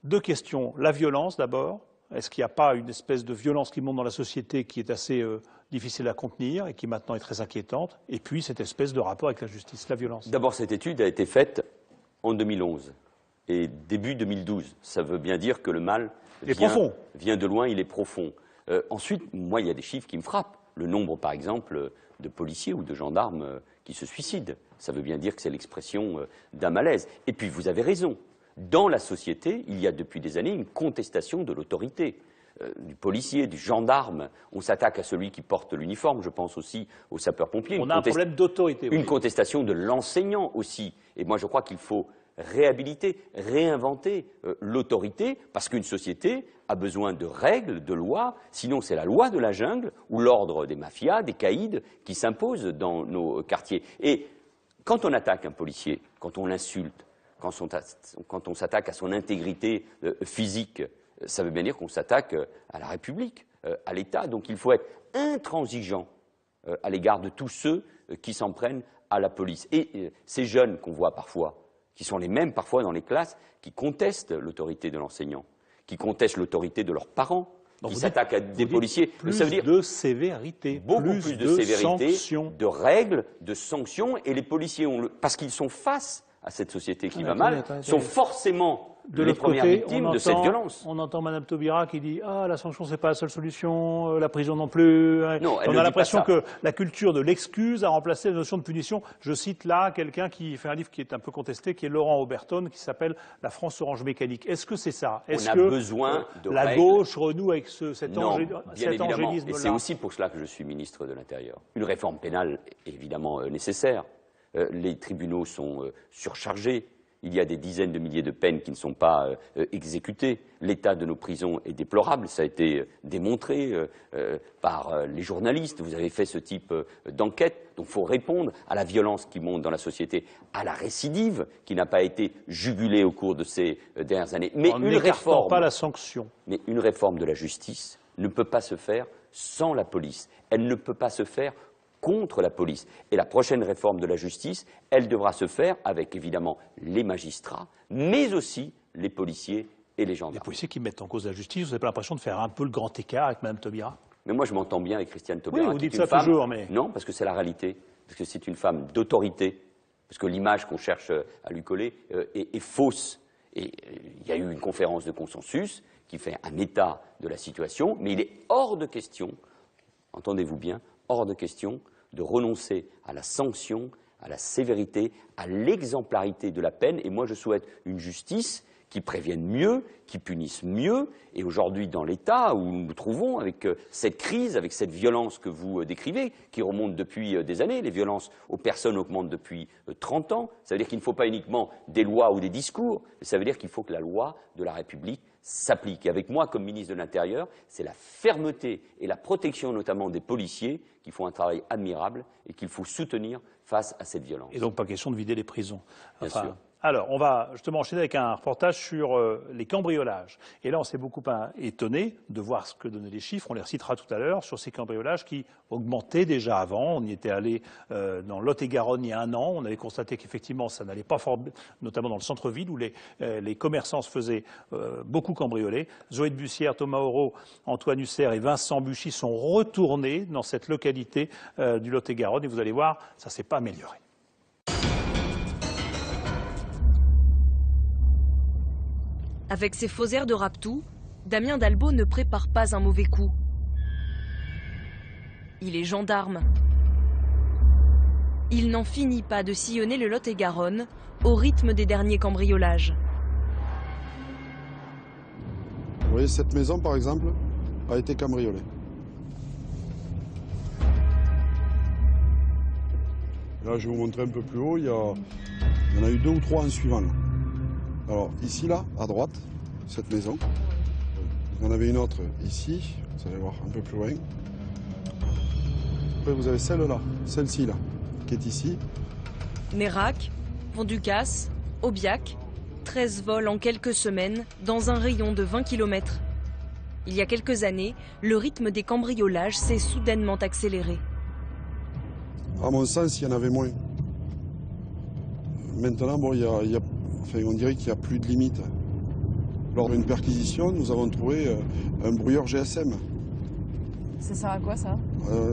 Deux questions. La violence d'abord. Est-ce qu'il n'y a pas une espèce de violence qui monte dans la société qui est assez difficile à contenir et qui maintenant est très inquiétante? Et puis cette espèce de rapport avec la justice, la violence. D'abord, cette étude a été faite en 2011 et début 2012. Ça veut bien dire que le mal vient de loin, il est profond. Ensuite, moi, il y a des chiffres qui me frappent. Le nombre, par exemple, de policiers ou de gendarmes qui se suicident. Ça veut bien dire que c'est l'expression d'un malaise. Et puis, vous avez raison. Dans la société, il y a depuis des années une contestation de l'autorité. Du policier, du gendarme, on s'attaque à celui qui porte l'uniforme, je pense aussi aux sapeurs-pompiers. On a un problème d'autorité. Une contestation de l'enseignant aussi. Et moi, je crois qu'il faut réhabiliter, réinventer l'autorité, parce qu'une société a besoin de règles, de lois, sinon c'est la loi de la jungle ou l'ordre des mafias, des caïds qui s'imposent dans nos quartiers. Et quand on attaque un policier, quand on l'insulte, quand on s'attaque à son intégrité physique, ça veut bien dire qu'on s'attaque à la République, à l'État. Donc il faut être intransigeant à l'égard de tous ceux qui s'en prennent à la police. Et ces jeunes qu'on voit parfois, qui sont les mêmes parfois dans les classes, qui contestent l'autorité de l'enseignant, qui contestent l'autorité de leurs parents, qui s'attaquent à des policiers. Ça veut dire de sévérité, beaucoup plus de sévérité, sanctions, de règles, de sanctions. Et les policiers, parce qu'ils sont face à cette société qui va mal, sont forcément les premières victimes de cette violence. On entend Mme Taubira qui dit « Ah, la sanction, ce n'est pas la seule solution, la prison non plus ». Non, on a l'impression que la culture de l'excuse a remplacé la notion de punition. Je cite là quelqu'un qui fait un livre qui est un peu contesté, qui est Laurent Oberton, qui s'appelle « La France orange mécanique ». Est-ce que c'est ça? Est-ce que besoin de la gauche renoue avec cet angélisme-là? Et c'est aussi pour cela que je suis ministre de l'Intérieur. Une réforme pénale est évidemment nécessaire. Les tribunaux sont surchargés. Il y a des dizaines de milliers de peines qui ne sont pas exécutées. L'état de nos prisons est déplorable. Ça a été démontré par les journalistes. Vous avez fait ce type d'enquête. Donc il faut répondre à la violence qui monte dans la société, à la récidive qui n'a pas été jugulée au cours de ces dernières années. Mais une réforme, pas la sanction. Mais une réforme de la justice ne peut pas se faire sans la police. Elle ne peut pas se faire contre la police. Et la prochaine réforme de la justice, elle devra se faire avec évidemment les magistrats, mais aussi les policiers et les gendarmes. Les policiers qui mettent en cause la justice, vous n'avez pas l'impression de faire un peu le grand écart avec Mme Taubira? Mais moi je m'entends bien avec Christiane Taubira. Oui, vous dites ça toujours, mais... Non, parce que c'est la réalité, parce que c'est une femme d'autorité, parce que l'image qu'on cherche à lui coller est fausse. Et il y a eu une conférence de consensus qui fait un état de la situation, mais il est hors de question, entendez-vous bien, hors de question de renoncer à la sanction, à la sévérité, à l'exemplarité de la peine. Et moi, je souhaite une justice qui prévienne mieux, qui punisse mieux. Et aujourd'hui, dans l'état où nous nous trouvons, avec cette crise, avec cette violence que vous décrivez, qui remonte depuis des années, les violences aux personnes augmentent depuis 30 ans, ça veut dire qu'il ne faut pas uniquement des lois ou des discours, mais ça veut dire qu'il faut que la loi de la République s'applique. Et avec moi, comme ministre de l'Intérieur, c'est la fermeté et la protection notamment des policiers qui font un travail admirable et qu'il faut soutenir face à cette violence. Et donc pas question de vider les prisons. Bien sûr. Alors, on va justement enchaîner avec un reportage sur les cambriolages. Et là, on s'est beaucoup étonné de voir ce que donnaient les chiffres. On les recitera tout à l'heure sur ces cambriolages qui augmentaient déjà avant. On y était allé dans Lot-et-Garonne il y a un an. On avait constaté qu'effectivement, ça n'allait pas fort, notamment dans le centre-ville où les commerçants se faisaient beaucoup cambrioler. Zoé de Bussière, Thomas Auro, Antoine Husser et Vincent Buchy sont retournés dans cette localité du Lot-et-Garonne. Et vous allez voir, ça ne s'est pas amélioré. Avec ses faux airs de rapetou, Damien Dalbo ne prépare pas un mauvais coup. Il est gendarme. Il n'en finit pas de sillonner le Lot-et-Garonne au rythme des derniers cambriolages. Vous voyez, cette maison, par exemple, a été cambriolée. Là, je vais vous montrer un peu plus haut, il y en a eu 2 ou 3 en suivant. Là. Alors, ici, là, à droite, cette maison. Il y en avait une autre ici, vous allez voir un peu plus loin. Après, vous avez celle-là, celle-ci, là, qui est ici. Nérac, Pont-du-Casse, Aubiac, 13 vols en quelques semaines dans un rayon de 20 km. Il y a quelques années, le rythme des cambriolages s'est soudainement accéléré. À mon sens, il y en avait moins. Maintenant, bon, on dirait qu'il n'y a plus de limite. Lors d'une perquisition, nous avons trouvé un brouilleur GSM. Ça sert à quoi ça?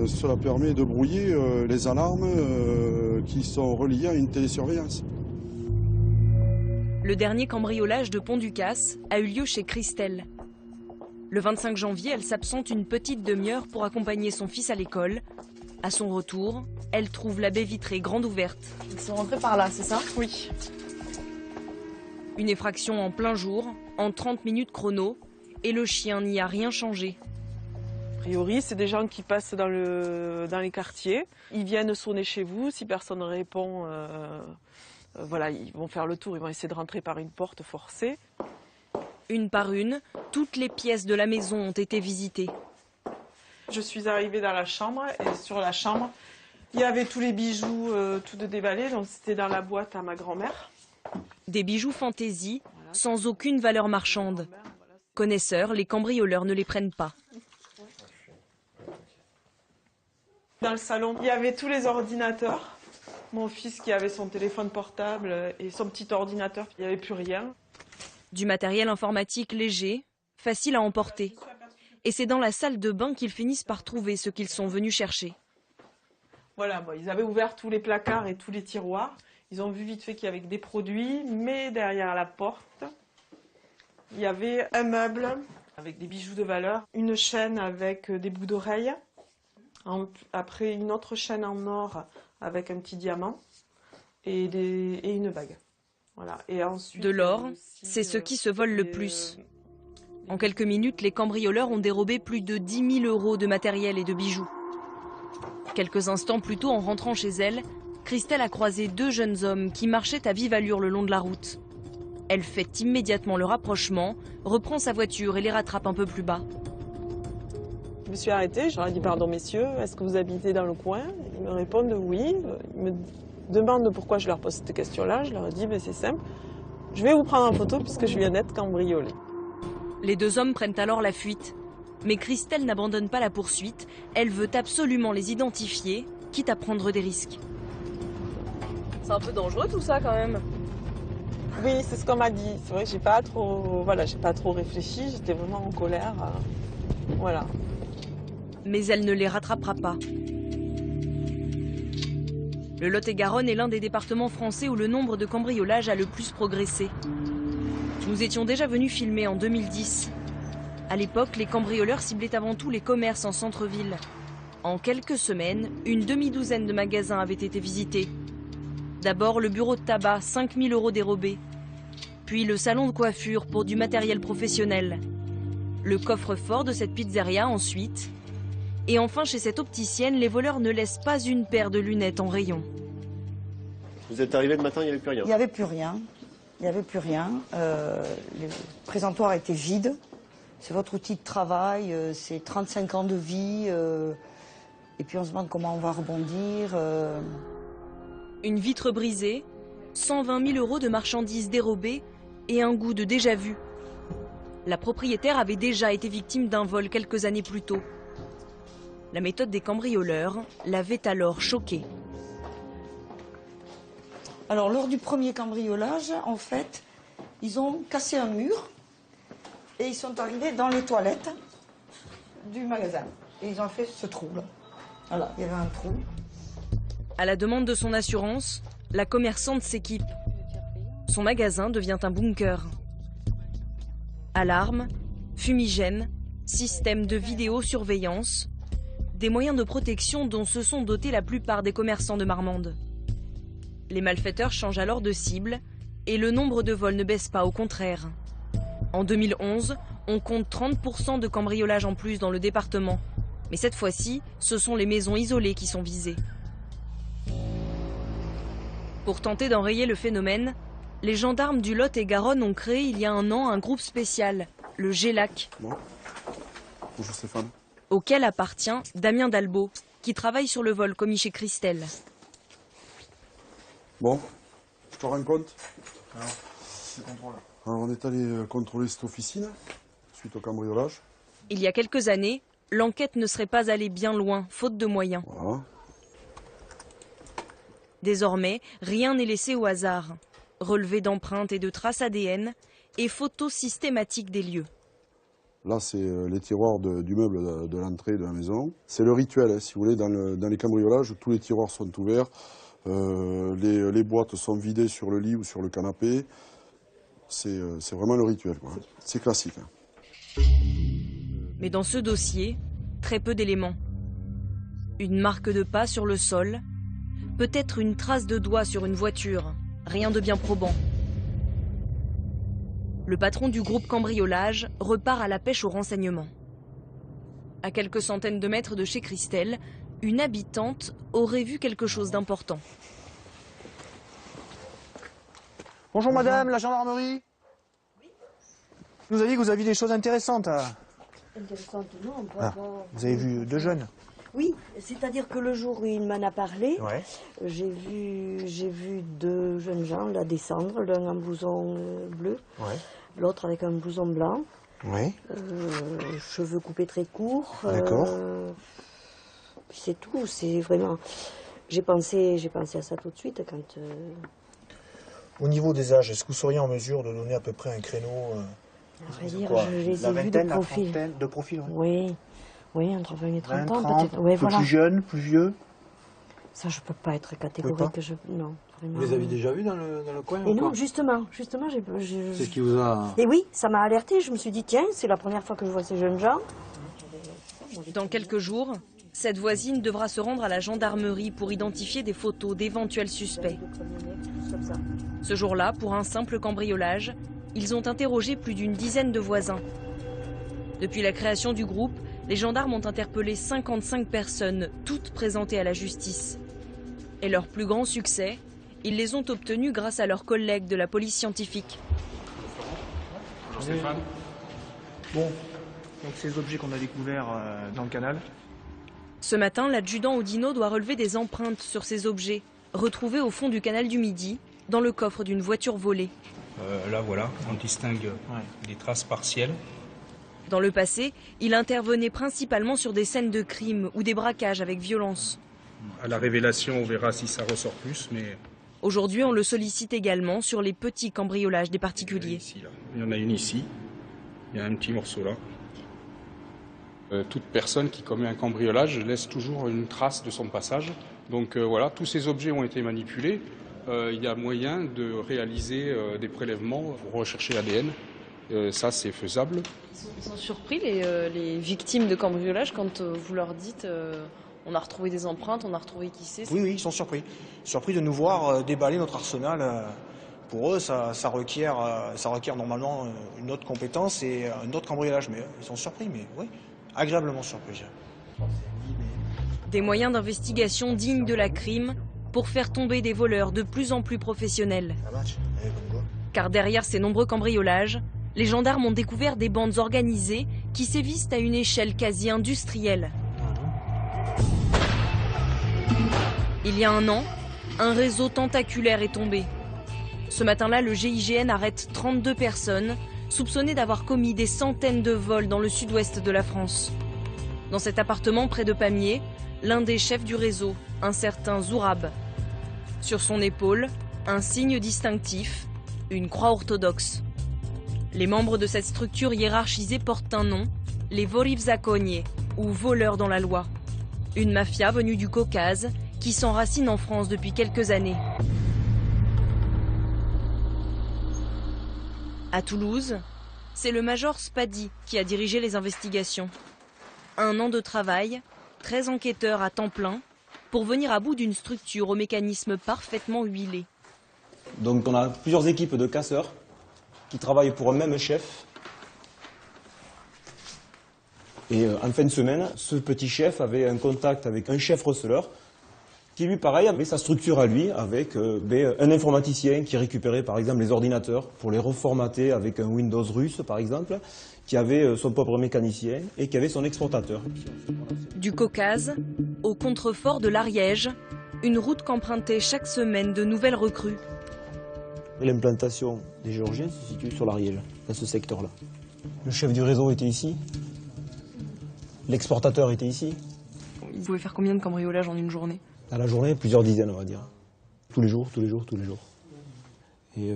Cela permet de brouiller les alarmes qui sont reliées à une télésurveillance. Le dernier cambriolage de Pont-du-Casse a eu lieu chez Christelle. Le 25 janvier, elle s'absente une petite demi-heure pour accompagner son fils à l'école. À son retour, elle trouve la baie vitrée grande ouverte. Ils sont rentrés par là, c'est ça? Oui. Une effraction en plein jour, en 30 minutes chrono, et le chien n'y a rien changé. A priori, c'est des gens qui passent dans les quartiers. Ils viennent sonner chez vous. Si personne ne répond, voilà, ils vont faire le tour. Ils vont essayer de rentrer par une porte forcée. Une par une, toutes les pièces de la maison ont été visitées. Je suis arrivée dans la chambre et sur la chambre, il y avait tous les bijoux, tout de déballé. Donc c'était dans la boîte à ma grand-mère. Des bijoux fantaisie, sans aucune valeur marchande. Connaisseurs, les cambrioleurs ne les prennent pas. Dans le salon, il y avait tous les ordinateurs. Mon fils qui avait son téléphone portable et son petit ordinateur, il n'y avait plus rien. Du matériel informatique léger, facile à emporter. Et c'est dans la salle de bain qu'ils finissent par trouver ce qu'ils sont venus chercher. Voilà, bon, ils avaient ouvert tous les placards et tous les tiroirs. Ils ont vu vite fait qu'il y avait des produits, mais derrière la porte, il y avait un meuble avec des bijoux de valeur, une chaîne avec des bouts d'oreilles, après une autre chaîne en or avec un petit diamant et une bague. Voilà. Et ensuite, de l'or, c'est ce qui se vole le plus. En quelques minutes, les cambrioleurs ont dérobé plus de 10 000 € de matériel et de bijoux. Quelques instants plus tôt, en rentrant chez elle, Christelle a croisé deux jeunes hommes qui marchaient à vive allure le long de la route. Elle fait immédiatement le rapprochement, reprend sa voiture et les rattrape un peu plus bas. Je me suis arrêtée, je leur ai dit « Pardon messieurs, est-ce que vous habitez dans le coin ?» Ils me répondent « Oui ». Ils me demandent pourquoi je leur pose cette question-là. Je leur ai dit « C'est simple, je vais vous prendre en photo puisque je viens d'être cambriolée ». Les deux hommes prennent alors la fuite. Mais Christelle n'abandonne pas la poursuite. Elle veut absolument les identifier, quitte à prendre des risques. C'est un peu dangereux tout ça quand même. Oui, c'est ce qu'on m'a dit. C'est vrai que j'ai pas trop réfléchi. J'étais vraiment en colère. Voilà. Mais elle ne les rattrapera pas. Le Lot-et-Garonne est l'un des départements français où le nombre de cambriolages a le plus progressé. Nous étions déjà venus filmer en 2010. À l'époque, les cambrioleurs ciblaient avant tout les commerces en centre-ville. En quelques semaines, une demi-douzaine de magasins avaient été visités. D'abord le bureau de tabac, 5 000 € dérobés. Puis le salon de coiffure pour du matériel professionnel. Le coffre-fort de cette pizzeria ensuite. Et enfin, chez cette opticienne, les voleurs ne laissent pas une paire de lunettes en rayon. Vous êtes arrivé le matin, il n'y avait plus rien? Il n'y avait plus rien. Il n'y avait plus rien. Le présentoir était vide. C'est votre outil de travail, c'est 35 ans de vie. Et puis on se demande comment on va rebondir. Une vitre brisée, 120 000 € de marchandises dérobées et un goût de déjà-vu. La propriétaire avait déjà été victime d'un vol quelques années plus tôt. La méthode des cambrioleurs l'avait alors choquée. Alors lors du premier cambriolage, en fait, ils ont cassé un mur et ils sont arrivés dans les toilettes du magasin. Et ils ont fait ce trou-là. Voilà, il y avait un trou. À la demande de son assurance, la commerçante s'équipe. Son magasin devient un bunker. Alarmes, fumigènes, système de vidéosurveillance, des moyens de protection dont se sont dotés la plupart des commerçants de Marmande. Les malfaiteurs changent alors de cible et le nombre de vols ne baisse pas, au contraire. En 2011, on compte 30% de cambriolages en plus dans le département. Mais cette fois-ci, ce sont les maisons isolées qui sont visées. Pour tenter d'enrayer le phénomène, les gendarmes du Lot-et-Garonne ont créé il y a un an un groupe spécial, le GELAC. Bon. Bonjour Stéphane. Auquel appartient Damien Dalbeau, qui travaille sur le vol commis chez Christelle. Bon, je te rends compte. Alors on est allé contrôler cette officine, suite au cambriolage. Il y a quelques années, l'enquête ne serait pas allée bien loin, faute de moyens. Voilà. Désormais, rien n'est laissé au hasard. Relevé d'empreintes et de traces ADN et photos systématiques des lieux. Là, c'est les tiroirs du meuble de l'entrée de la maison. C'est le rituel, hein, si vous voulez, dans les cambriolages, tous les tiroirs sont ouverts, les boîtes sont vidées sur le lit ou sur le canapé. C'est vraiment le rituel, quoi. C'est classique. Hein. Mais dans ce dossier, très peu d'éléments. Une marque de pas sur le sol, peut-être une trace de doigt sur une voiture, rien de bien probant. Le patron du groupe cambriolage repart à la pêche aux renseignements. À quelques centaines de mètres de chez Christelle, une habitante aurait vu quelque chose d'important. Bonjour madame, la gendarmerie. Vous avez dit que vous aviez des choses intéressantes à... Intéressantes, non. Vous avez vu 2 jeunes? Oui, c'est-à-dire que le jour où il m'en a parlé, ouais. J'ai vu 2 jeunes gens là descendre, l'un en blouson bleu, ouais. L'autre avec un blouson blanc, ouais. Cheveux coupés très courts. D'accord. C'est tout, c'est vraiment... J'ai pensé à ça tout de suite quand... Au niveau des âges, est-ce que vous seriez en mesure de donner à peu près un créneau à vrai dire, je les ai vus de profil. De profil, ouais. Oui. Oui, entre 20 et 30 ans 30, peut-être. Ouais, voilà. Plus jeune, plus vieux? Ça, je peux pas être catégorique. Non, vraiment. Vous les avez déjà vus dans le coin? Et non, justement, j'ai... C'est ce qui vous a... Et oui, ça m'a alerté. Je me suis dit, tiens, c'est la première fois que je vois ces jeunes gens. Dans quelques jours, cette voisine devra se rendre à la gendarmerie pour identifier des photos d'éventuels suspects. Ce jour-là, pour un simple cambriolage, ils ont interrogé plus d'une dizaine de voisins. Depuis la création du groupe, les gendarmes ont interpellé 55 personnes, toutes présentées à la justice. Et leur plus grand succès, ils les ont obtenus grâce à leurs collègues de la police scientifique. Bonjour Stéphane. Bon, donc ces objets qu'on a découverts dans le canal. Ce matin, l'adjudant Audino doit relever des empreintes sur ces objets, retrouvés au fond du canal du Midi, dans le coffre d'une voiture volée. Là, voilà, on distingue des traces partielles. Dans le passé, il intervenait principalement sur des scènes de crime ou des braquages avec violence. À la révélation, on verra si ça ressort plus, mais... Aujourd'hui, on le sollicite également sur les petits cambriolages des particuliers. Ici, là. Il y en a une ici, il y a un petit morceau là. Toute personne qui commet un cambriolage laisse toujours une trace de son passage. Donc voilà, tous ces objets ont été manipulés. Il y a moyen de réaliser des prélèvements pour rechercher l'ADN. Ça, c'est faisable. Ils sont surpris, les victimes de cambriolage, quand vous leur dites on a retrouvé des empreintes, on a retrouvé qui c'est? Oui, ils sont surpris. Surpris de nous voir déballer notre arsenal. Pour eux, ça requiert normalement une autre compétence et un autre cambriolage. Mais ils sont surpris, mais oui, agréablement surpris. Des moyens d'investigation dignes de la crime pour faire tomber des voleurs de plus en plus professionnels. Car derrière ces nombreux cambriolages, les gendarmes ont découvert des bandes organisées qui sévissent à une échelle quasi industrielle. Il y a un an, un réseau tentaculaire est tombé. Ce matin-là, le GIGN arrête 32 personnes soupçonnées d'avoir commis des centaines de vols dans le sud-ouest de la France. Dans cet appartement près de Pamiers, l'un des chefs du réseau, un certain Zourab. Sur son épaule, un signe distinctif, une croix orthodoxe. Les membres de cette structure hiérarchisée portent un nom, les Vorivzakonie, ou voleurs dans la loi. Une mafia venue du Caucase qui s'enracine en France depuis quelques années. À Toulouse, c'est le major Spadi qui a dirigé les investigations. 1 an de travail, 13 enquêteurs à temps plein, pour venir à bout d'une structure au mécanisme parfaitement huilé. Donc on a plusieurs équipes de casseurs qui travaillent pour un même chef. Et en fin de semaine, ce petit chef avait un contact avec un chef receleur qui, lui, pareil, avait sa structure à lui, avec un informaticien qui récupérait, par exemple, les ordinateurs pour les reformater avec un Windows russe, par exemple, qui avait son propre mécanicien et qui avait son exportateur. Du Caucase au contrefort de l'Ariège, une route qu'empruntaient chaque semaine de nouvelles recrues. L'implantation des Géorgiens se situe sur l'Ariège, dans ce secteur-là. Le chef du réseau était ici. L'exportateur était ici. Vous pouvez faire combien de cambriolages en une journée? À la journée, plusieurs dizaines, on va dire. Tous les jours. Et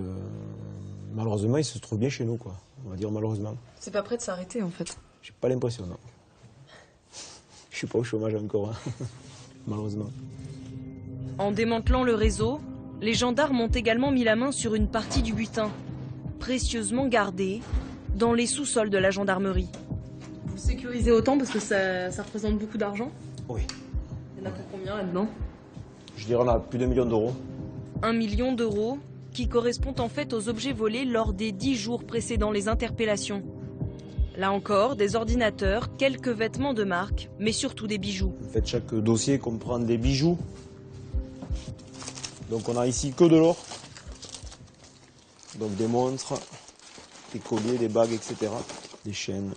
malheureusement, il se trouve bien chez nous, quoi. On va dire malheureusement. C'est pas prêt de s'arrêter en fait. J'ai pas l'impression, non. Je suis pas au chômage encore, hein. Malheureusement. En démantelant le réseau, les gendarmes ont également mis la main sur une partie du butin, précieusement gardée dans les sous-sols de la gendarmerie. Vous sécurisez autant parce que ça représente beaucoup d'argent? Oui. Il y en a pour combien là-dedans? Je dirais on a plus d'1 million d'euros. 1 million d'euros qui correspond en fait aux objets volés lors des 10 jours précédant les interpellations. Là encore, des ordinateurs, quelques vêtements de marque, mais surtout des bijoux. En fait, chaque dossier comprend des bijoux. Donc on a ici que de l'or. Donc des montres, des colliers, des bagues, etc. Des chaînes.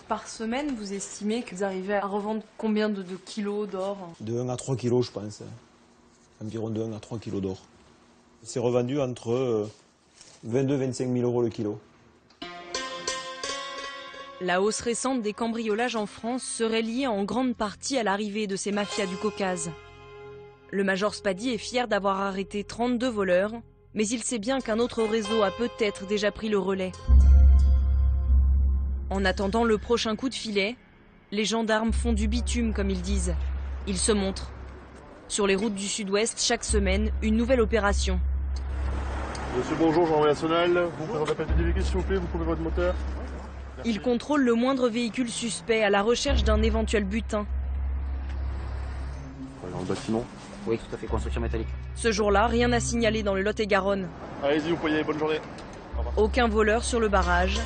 Par semaine, vous estimez que vous arrivez à revendre combien de kilos d'or? De 1 à 3 kilos, je pense. Environ de 1 à 3 kilos d'or. C'est revendu entre 22 et 25 000 euros le kilo. La hausse récente des cambriolages en France serait liée en grande partie à l'arrivée de ces mafias du Caucase. Le major Spady est fier d'avoir arrêté 32 voleurs, mais il sait bien qu'un autre réseau a peut-être déjà pris le relais. En attendant le prochain coup de filet, les gendarmes font du bitume, comme ils disent. Ils se montrent. Sur les routes du Sud-Ouest, chaque semaine, une nouvelle opération. Monsieur, bonjour, gendarmerie nationale. Vous présentez l'appel de véhicule, s'il vous plaît, vous coupez votre moteur. Ils contrôlent le moindre véhicule suspect à la recherche d'un éventuel butin. Dans le bâtiment? Oui, tout à fait, construction métallique. Ce jour-là, rien à signaler dans le Lot-et-Garonne. Allez-y, vous pouvez y aller, bonne journée. Aucun voleur sur le barrage,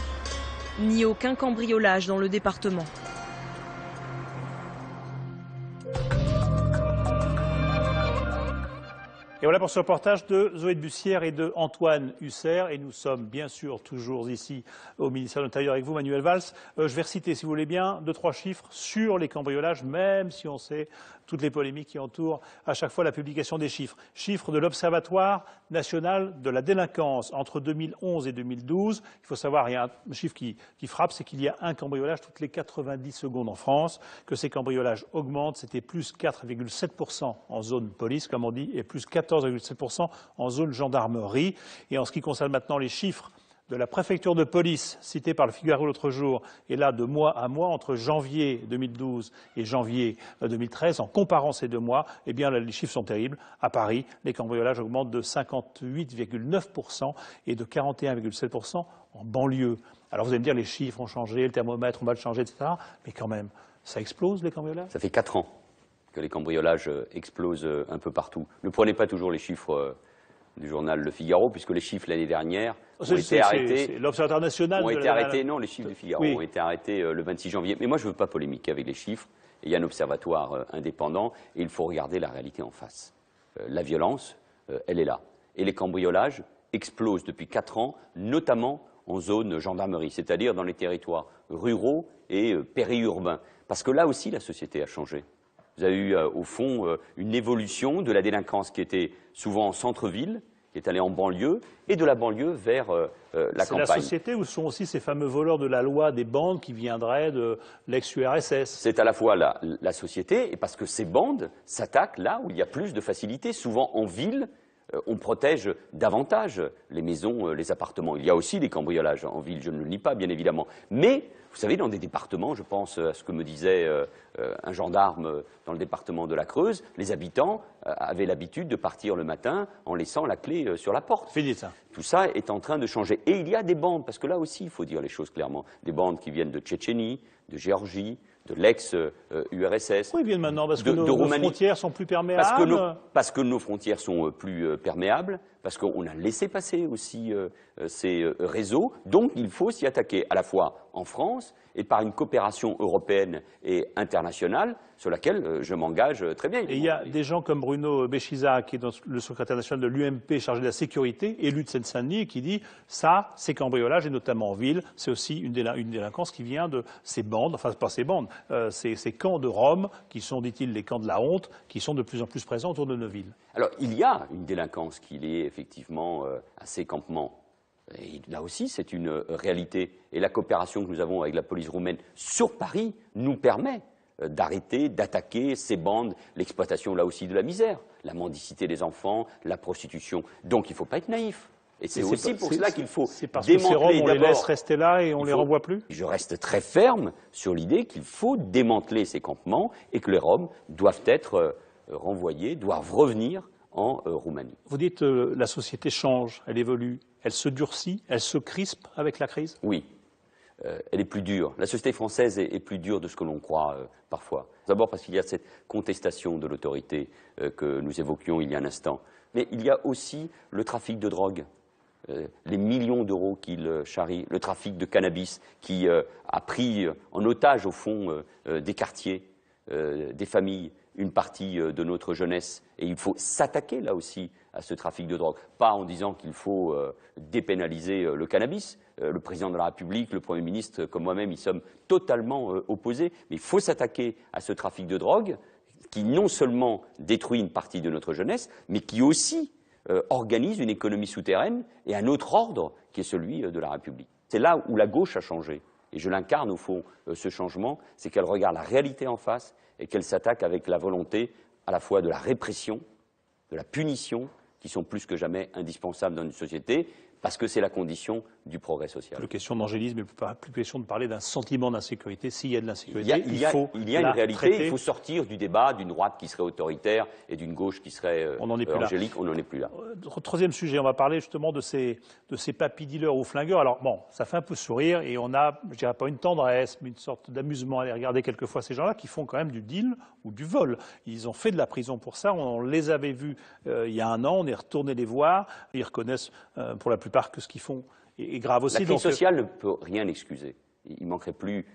ni aucun cambriolage dans le département. Et voilà pour ce reportage de Zoé de Bussière et de Antoine Husser. Et nous sommes bien sûr toujours ici au ministère de l'Intérieur avec vous, Manuel Valls. Je vais reciter, si vous voulez bien, 2-3 chiffres sur les cambriolages, même si on sait toutes les polémiques qui entourent à chaque fois la publication des chiffres. Chiffres de l'Observatoire national de la délinquance entre 2011 et 2012. Il faut savoir, il y a un chiffre qui frappe, c'est qu'il y a un cambriolage toutes les 90 secondes en France, que ces cambriolages augmentent. C'était plus 4,7% en zone police, comme on dit, et plus 14,7% en zone gendarmerie. Et en ce qui concerne maintenant les chiffres de la préfecture de police, citée par le Figaro l'autre jour, et là de mois à mois, entre janvier 2012 et janvier 2013, en comparant ces 2 mois, eh bien les chiffres sont terribles. À Paris, les cambriolages augmentent de 58,9% et de 41,7% en banlieue. Alors vous allez me dire, les chiffres ont changé, le thermomètre, on va le changer, etc. Mais quand même, ça explose les cambriolages? Ça fait 4 ans que les cambriolages explosent un peu partout. Ne prenez pas toujours les chiffres du journal Le Figaro, puisque les chiffres l'année dernière ont été arrêtés. L'Observatoire national. Ont été arrêtés, non, les chiffres du Figaro ont été arrêtés le 26 janvier. Mais moi, je ne veux pas polémiquer avec les chiffres. Il y a un observatoire indépendant et il faut regarder la réalité en face. La violence, elle est là. Et les cambriolages explosent depuis 4 ans, notamment en zone gendarmerie, c'est-à-dire dans les territoires ruraux et périurbains. Parce que là aussi, la société a changé. Vous avez eu, au fond, une évolution de la délinquance qui était souvent en centre-ville, qui est allée en banlieue, et de la banlieue vers la campagne. C'est la société où sont aussi ces fameux voleurs de la loi des bandes qui viendraient de l'ex-URSS? C'est à la fois la société, et parce que ces bandes s'attaquent là où il y a plus de facilité, souvent en ville. On protège davantage les maisons, les appartements. Il y a aussi des cambriolages en ville, je ne le nie pas, bien évidemment. Mais, vous savez, dans des départements, je pense à ce que me disait un gendarme dans le département de la Creuse, les habitants avaient l'habitude de partir le matin en laissant la clé sur la porte. Fini ça. Tout ça est en train de changer. Et il y a des bandes, parce que là aussi, il faut dire les choses clairement, des bandes qui viennent de Tchétchénie, de Géorgie, de l'ex-URSS. Oui, ils viennnent maintenant parce que nos frontières sont plus perméables. Parce que nos frontières sont plus perméables, parce qu'on a laissé passer aussi ces réseaux. Donc il faut s'y attaquer à la fois en France et par une coopération européenne et internationale sur laquelle je m'engage très bien. Et il y a des gens comme Bruno Béchiza, qui est le secrétaire national de l'UMP chargé de la sécurité, élu de Seine-Saint-Denis, qui dit ça, c'est cambriolage, et notamment en ville, c'est aussi une délinquance qui vient de ces bandes, enfin pas ces bandes, ces camps de Rome, qui sont, dit-il, les camps de la honte, qui sont de plus en plus présents autour de nos villes. Alors il y a une délinquance qui est effectivement à ces campements. Et là aussi, c'est une réalité. Et la coopération que nous avons avec la police roumaine sur Paris nous permet d'arrêter, d'attaquer ces bandes, l'exploitation là aussi de la misère, la mendicité des enfants, la prostitution. Donc il ne faut pas être naïf. Et c'est aussi pour cela qu'il faut démanteler. On les laisse rester là et on les renvoie plus? Je reste très ferme sur l'idée qu'il faut démanteler ces campements et que les Roms doivent être renvoyés, doivent revenir en Roumanie. Vous dites la société change, elle évolue, elle se durcit, elle se crispe avec la crise? Oui. Elle est plus dure. La société française est plus dure de ce que l'on croit parfois. D'abord parce qu'il y a cette contestation de l'autorité que nous évoquions il y a un instant. Mais il y a aussi le trafic de drogue, les millions d'euros qu'il charrie, le trafic de cannabis qui a pris en otage au fond des quartiers, des familles, une partie de notre jeunesse. Et il faut s'attaquer là aussi à ce trafic de drogue. Pas en disant qu'il faut dépénaliser le cannabis. Le président de la République, le Premier ministre, comme moi-même, y sommes totalement opposés. Mais il faut s'attaquer à ce trafic de drogue qui non seulement détruit une partie de notre jeunesse, mais qui aussi organise une économie souterraine et un autre ordre qui est celui de la République. C'est là où la gauche a changé. Et je l'incarne au fond, ce changement, c'est qu'elle regarde la réalité en face et qu'elle s'attaque avec la volonté à la fois de la répression, de la punition, qui sont plus que jamais indispensables dans une société, parce que c'est la condition du progrès social. Plus question d'angélisme, mais plus question de parler d'un sentiment d'insécurité. S'il y a de l'insécurité, il y a une réalité, traiter. Il faut sortir du débat d'une droite qui serait autoritaire et d'une gauche qui serait angélique, on n'en est plus là. Troisième sujet, on va parler justement de ces papy dealers ou flingueurs. Alors bon, ça fait un peu sourire et on a, je dirais pas une tendresse, mais une sorte d'amusement à les regarder quelquefois ces gens-là qui font quand même du deal ou du vol. Ils ont fait de la prison pour ça, on les avait vus il y a un an, on est retourné les voir, ils reconnaissent pour la plupart que ce qu'ils font est grave aussi. La crise sociale ne peut rien excuser. Il manquerait plus,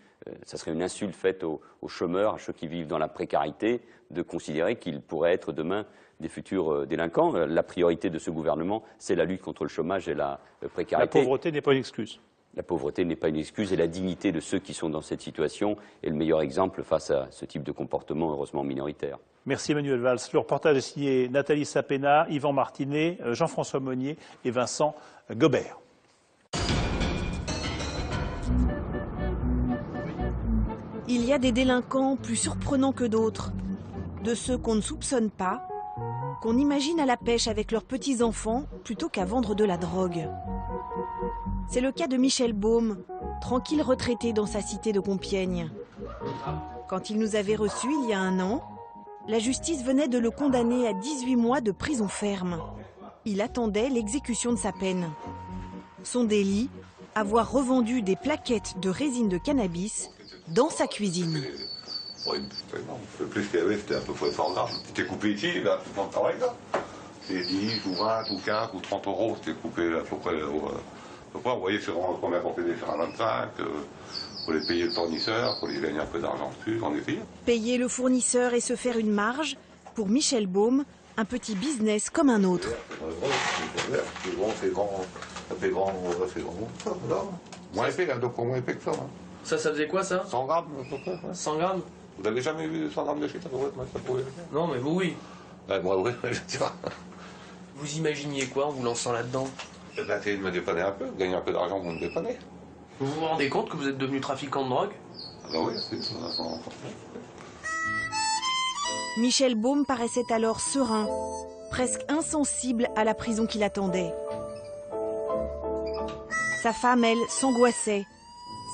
ça serait une insulte faite aux chômeurs, à ceux qui vivent dans la précarité, de considérer qu'ils pourraient être demain des futurs délinquants. La priorité de ce gouvernement, c'est la lutte contre le chômage et la précarité. La pauvreté n'est pas une excuse. La pauvreté n'est pas une excuse et la dignité de ceux qui sont dans cette situation est le meilleur exemple face à ce type de comportement heureusement minoritaire. Merci Emmanuel Valls. Le reportage est signé Nathalie Sapena, Yvan Martinet, Jean-François Monnier et Vincent Gobert. Il y a des délinquants plus surprenants que d'autres, de ceux qu'on ne soupçonne pas, qu'on imagine à la pêche avec leurs petits-enfants plutôt qu'à vendre de la drogue. C'est le cas de Michel Baume, tranquille retraité dans sa cité de Compiègne. Quand il nous avait reçus il y a un an, la justice venait de le condamner à 18 mois de prison ferme. Il attendait l'exécution de sa peine. Son délit, avoir revendu des plaquettes de résine de cannabis dans sa cuisine. Oui, le plus qu'il y avait, c'était à peu près 100 grammes. C'était coupé ici, là, tout le pareil, là. C'est 10 ou 20 ou 15 ou 30 euros, c'était coupé à peu près. Vous voyez, c'est vraiment combien qu'on payait faire un 25, pour les payer le fournisseur, pour les gagner un peu d'argent dessus, on essayait. Payer le fournisseur et se faire une marge, pour Michel Baume, un petit business comme un autre. C'est grand, c'est grand, c'est grand, c'est grand. Moins épais, donc moins épais que ça. Ça faisait quoi, ça? 100 grammes, à peu près. 100 grammes? Vous n'avez jamais vu 100 grammes de shit, ça pouvait... Non, mais vous, oui. Moi, oui, je sais pas. Vous imaginiez quoi en vous lançant là-dedans? D'essayer de me dépanner un peu, de gagner un peu d'argent pour me dépanner. Vous vous rendez compte que vous êtes devenu trafiquant de drogue? Ah bah oui, c'est ça. Michel Baume paraissait alors serein, presque insensible à la prison qui l'attendait. Sa femme, elle, s'angoissait,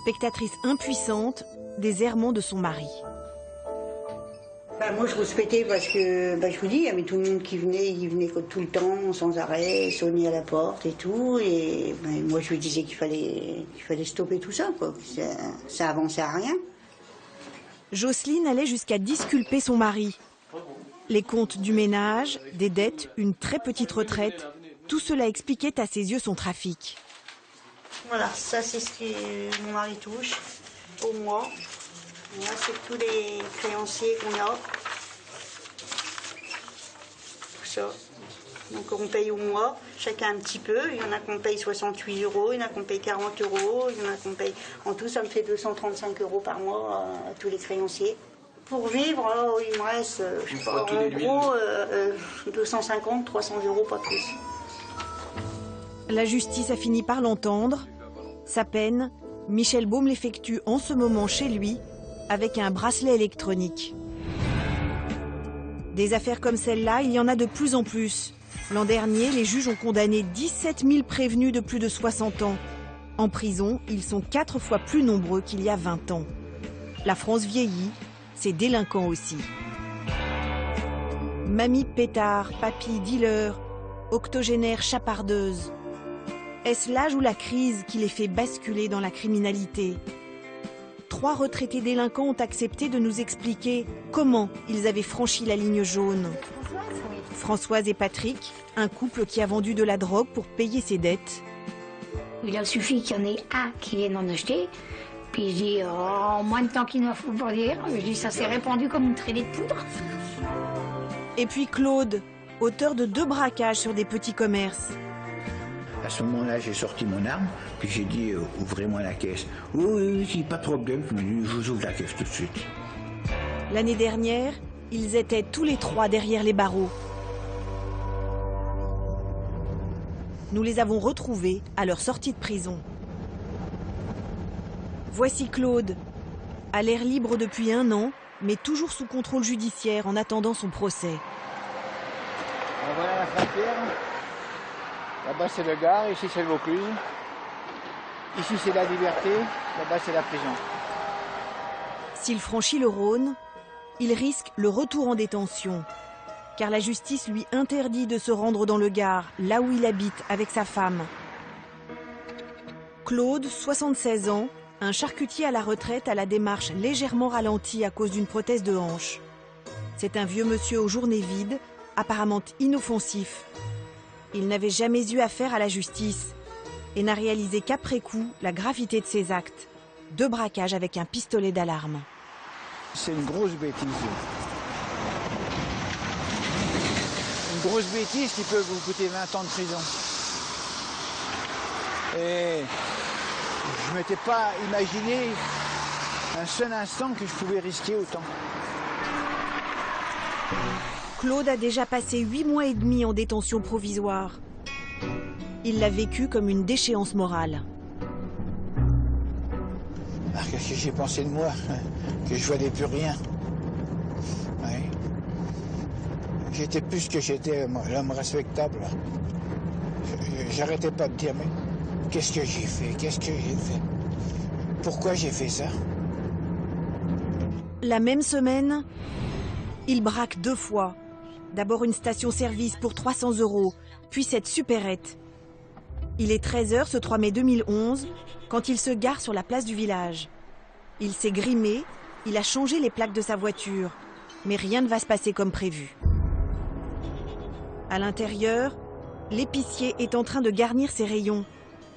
spectatrice impuissante des errements de son mari. Moi, je respectais parce que, je vous dis, il y avait tout le monde qui venait, il venait tout le temps, sans arrêt, sonner à la porte et tout. Et moi, je lui disais qu'il fallait stopper tout ça, quoi. Ça avançait à rien. Jocelyne allait jusqu'à disculper son mari. Les comptes du ménage, des dettes, une très petite retraite, tout cela expliquait à ses yeux son trafic. Voilà, ça c'est ce que mon mari touche au mois. Là, c'est tous les créanciers qu'on a. Tout ça. Donc on paye au mois, chacun un petit peu. Il y en a qu'on paye 68 €, il y en a qu'on paye 40 €, il y en a qu'on paye... En tout, ça me fait 235 € par mois à tous les créanciers. Pour vivre, il me reste, je sais pas, en gros, 250, 300 €, pas plus. La justice a fini par l'entendre. Sa peine, Michel Baume l'effectue en ce moment chez lui, avec un bracelet électronique. Des affaires comme celle-là, il y en a de plus en plus. L'an dernier, les juges ont condamné 17 000 prévenus de plus de 60 ans. En prison, ils sont 4 fois plus nombreux qu'il y a 20 ans. La France vieillit, ses délinquants aussi. Mamie pétard, papy dealer, octogénaire chapardeuse. Est-ce l'âge ou la crise qui les fait basculer dans la criminalité? 3 retraités délinquants ont accepté de nous expliquer comment ils avaient franchi la ligne jaune. Françoise et Patrick, un couple qui a vendu de la drogue pour payer ses dettes. Il a suffi qu'il y en ait un qui vienne en acheter. Puis je dis, oh, moins de temps qu'il ne faut pour dire. Je dis, ça s'est répandu comme une traînée de poudre. Et puis Claude, auteur de 2 braquages sur des petits commerces. À ce moment-là, j'ai sorti mon arme, puis j'ai dit, ouvrez-moi la caisse. Oui, oui, pas de problème, je vous ouvre la caisse tout de suite. L'année dernière, ils étaient tous les 3 derrière les barreaux. Nous les avons retrouvés à leur sortie de prison. Voici Claude, à l'air libre depuis 1 an, mais toujours sous contrôle judiciaire en attendant son procès. Voilà la frontière. Là-bas c'est le Gard, ici c'est le Vaucluse. Ici c'est la liberté, là-bas c'est la prison. S'il franchit le Rhône, il risque le retour en détention. Car la justice lui interdit de se rendre dans le Gard, là où il habite avec sa femme. Claude, 76 ans, un charcutier à la retraite, a la démarche légèrement ralentie à cause d'une prothèse de hanche. C'est un vieux monsieur aux journées vides, apparemment inoffensif. Il n'avait jamais eu affaire à la justice et n'a réalisé qu'après coup la gravité de ses actes. 2 braquages avec un pistolet d'alarme. C'est une grosse bêtise. Une grosse bêtise qui peut vous coûter 20 ans de prison. Et je ne m'étais pas imaginé un seul instant que je pouvais risquer autant. Claude a déjà passé 8 mois et demi en détention provisoire. Il l'a vécu comme une déchéance morale. Qu'est-ce que j'ai pensé de moi? Que je valais plus rien. Ouais. J'étais plus que j'étais l'homme respectable. J'arrêtais pas de dire, mais qu'est-ce que j'ai fait? Qu'est-ce que j'ai fait? Pourquoi j'ai fait ça? La même semaine, il braque 2 fois. D'abord une station-service pour 300 €, puis cette supérette. Il est 13 h ce 3 mai 2011, quand il se gare sur la place du village. Il s'est grimé, il a changé les plaques de sa voiture, mais rien ne va se passer comme prévu. À l'intérieur, l'épicier est en train de garnir ses rayons.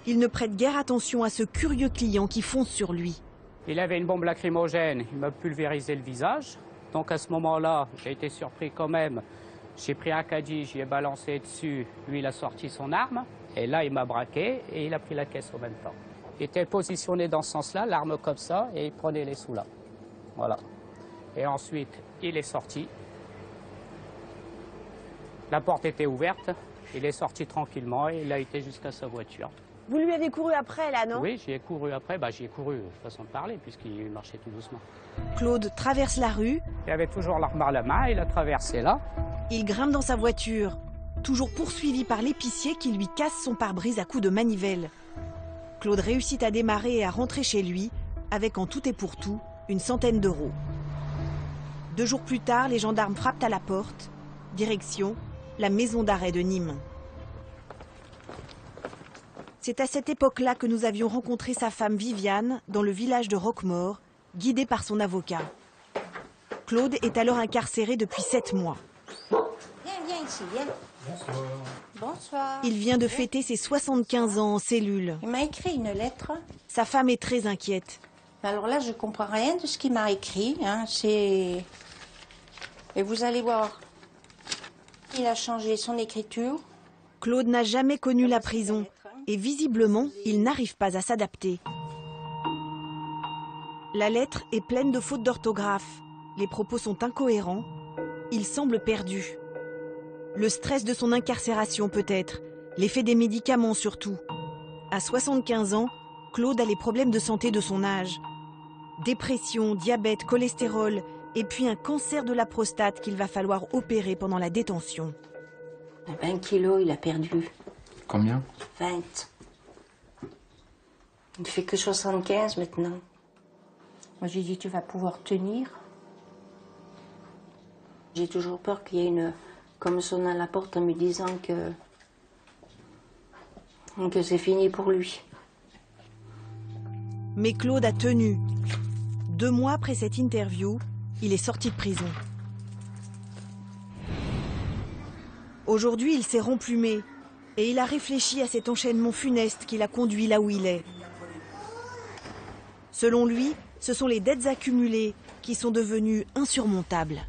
Il ne prête guère attention à ce curieux client qui fonce sur lui. Il avait une bombe lacrymogène, il m'a pulvérisé le visage. Donc à ce moment-là, j'ai été surpris quand même. J'ai pris un caddie, j'y ai balancé dessus. Lui, il a sorti son arme. Et là, il m'a braqué et il a pris la caisse en même temps. Il était positionné dans ce sens-là, l'arme comme ça, et il prenait les sous là. Voilà. Et ensuite, il est sorti. La porte était ouverte. Il est sorti tranquillement et il a été jusqu'à sa voiture. Vous lui avez couru après, là, non? Oui, j'y ai couru après. J'y ai couru, façon de parler, puisqu'il marchait tout doucement. Claude traverse la rue. Il avait toujours l'arme à la main, il a traversé là. Il grimpe dans sa voiture, toujours poursuivi par l'épicier qui lui casse son pare-brise à coups de manivelle. Claude réussit à démarrer et à rentrer chez lui, avec en tout et pour tout une centaine d'euros. 2 jours plus tard, les gendarmes frappent à la porte. Direction, la maison d'arrêt de Nîmes. C'est à cette époque-là que nous avions rencontré sa femme Viviane dans le village de Roquemaure, guidée par son avocat. Claude est alors incarcéré depuis 7 mois. Viens ici, viens. Bonsoir. Bonsoir. Il vient de fêter ses 75 ans en cellule. Il m'a écrit une lettre. Sa femme est très inquiète. Alors là, je comprends rien de ce qu'il m'a écrit. Et vous allez voir, il a changé son écriture. Claude n'a jamais connu la prison et visiblement, il n'arrive pas à s'adapter. La lettre est pleine de fautes d'orthographe. Les propos sont incohérents. Il semble perdu. Le stress de son incarcération peut-être, l'effet des médicaments surtout. À 75 ans, Claude a les problèmes de santé de son âge. Dépression, diabète, cholestérol et puis un cancer de la prostate qu'il va falloir opérer pendant la détention. 20 kilos, il a perdu. Combien? 20. Il ne fait que 75 maintenant. Moi, j'ai dit, tu vas pouvoir tenir. J'ai toujours peur qu'il y ait une... Comme sonne à la porte en me disant que c'est fini pour lui. Mais Claude a tenu. 2 mois après cette interview, il est sorti de prison. Aujourd'hui, il s'est remplumé et il a réfléchi à cet enchaînement funeste qui l'a conduit là où il est. Selon lui, ce sont les dettes accumulées qui sont devenues insurmontables.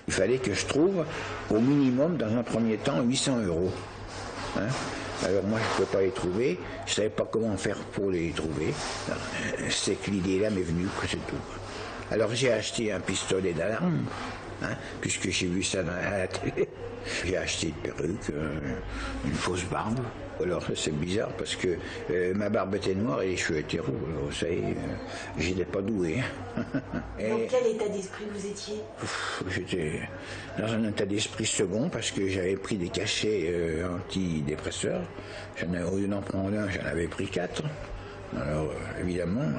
Il fallait que je trouve au minimum, dans un premier temps, 800 €. Hein? Alors moi, je ne pouvais pas les trouver. Je ne savais pas comment faire pour les trouver. C'est que l'idée-là m'est venue, c'est tout. Alors j'ai acheté un pistolet d'alarme, hein, puisque j'ai vu ça à la télé. J'ai acheté une perruque, une fausse barbe. Alors c'est bizarre parce que ma barbe était noire et les cheveux étaient roux. Alors, vous savez, j'étais pas doué. Dans quel état d'esprit vous étiez? J'étais dans un état d'esprit second parce que j'avais pris des cachets antidépresseurs. Au lieu d'en prendre un, j'en avais pris 4. Alors évidemment,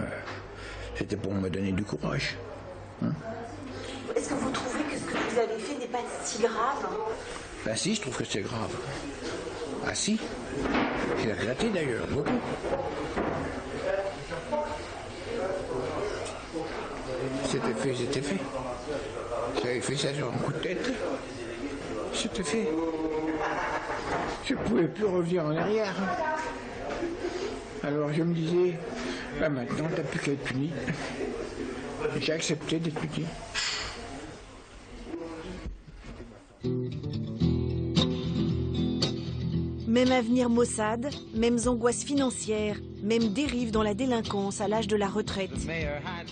c'était pour me donner du courage. Hein? Est-ce que vous trouvez que ce que vous avez fait n'est pas si grave? Ben si, je trouve que c'est grave. Ah si, j'ai regretté d'ailleurs, beaucoup. C'était fait, c'était fait. J'avais fait ça sur un coup de tête. C'était fait. Je ne pouvais plus revenir en arrière. Alors je me disais, bah maintenant t'as plus qu'à être puni. J'ai accepté d'être puni. Même avenir maussade, mêmes angoisses financières, même dérive dans la délinquance à l'âge de la retraite.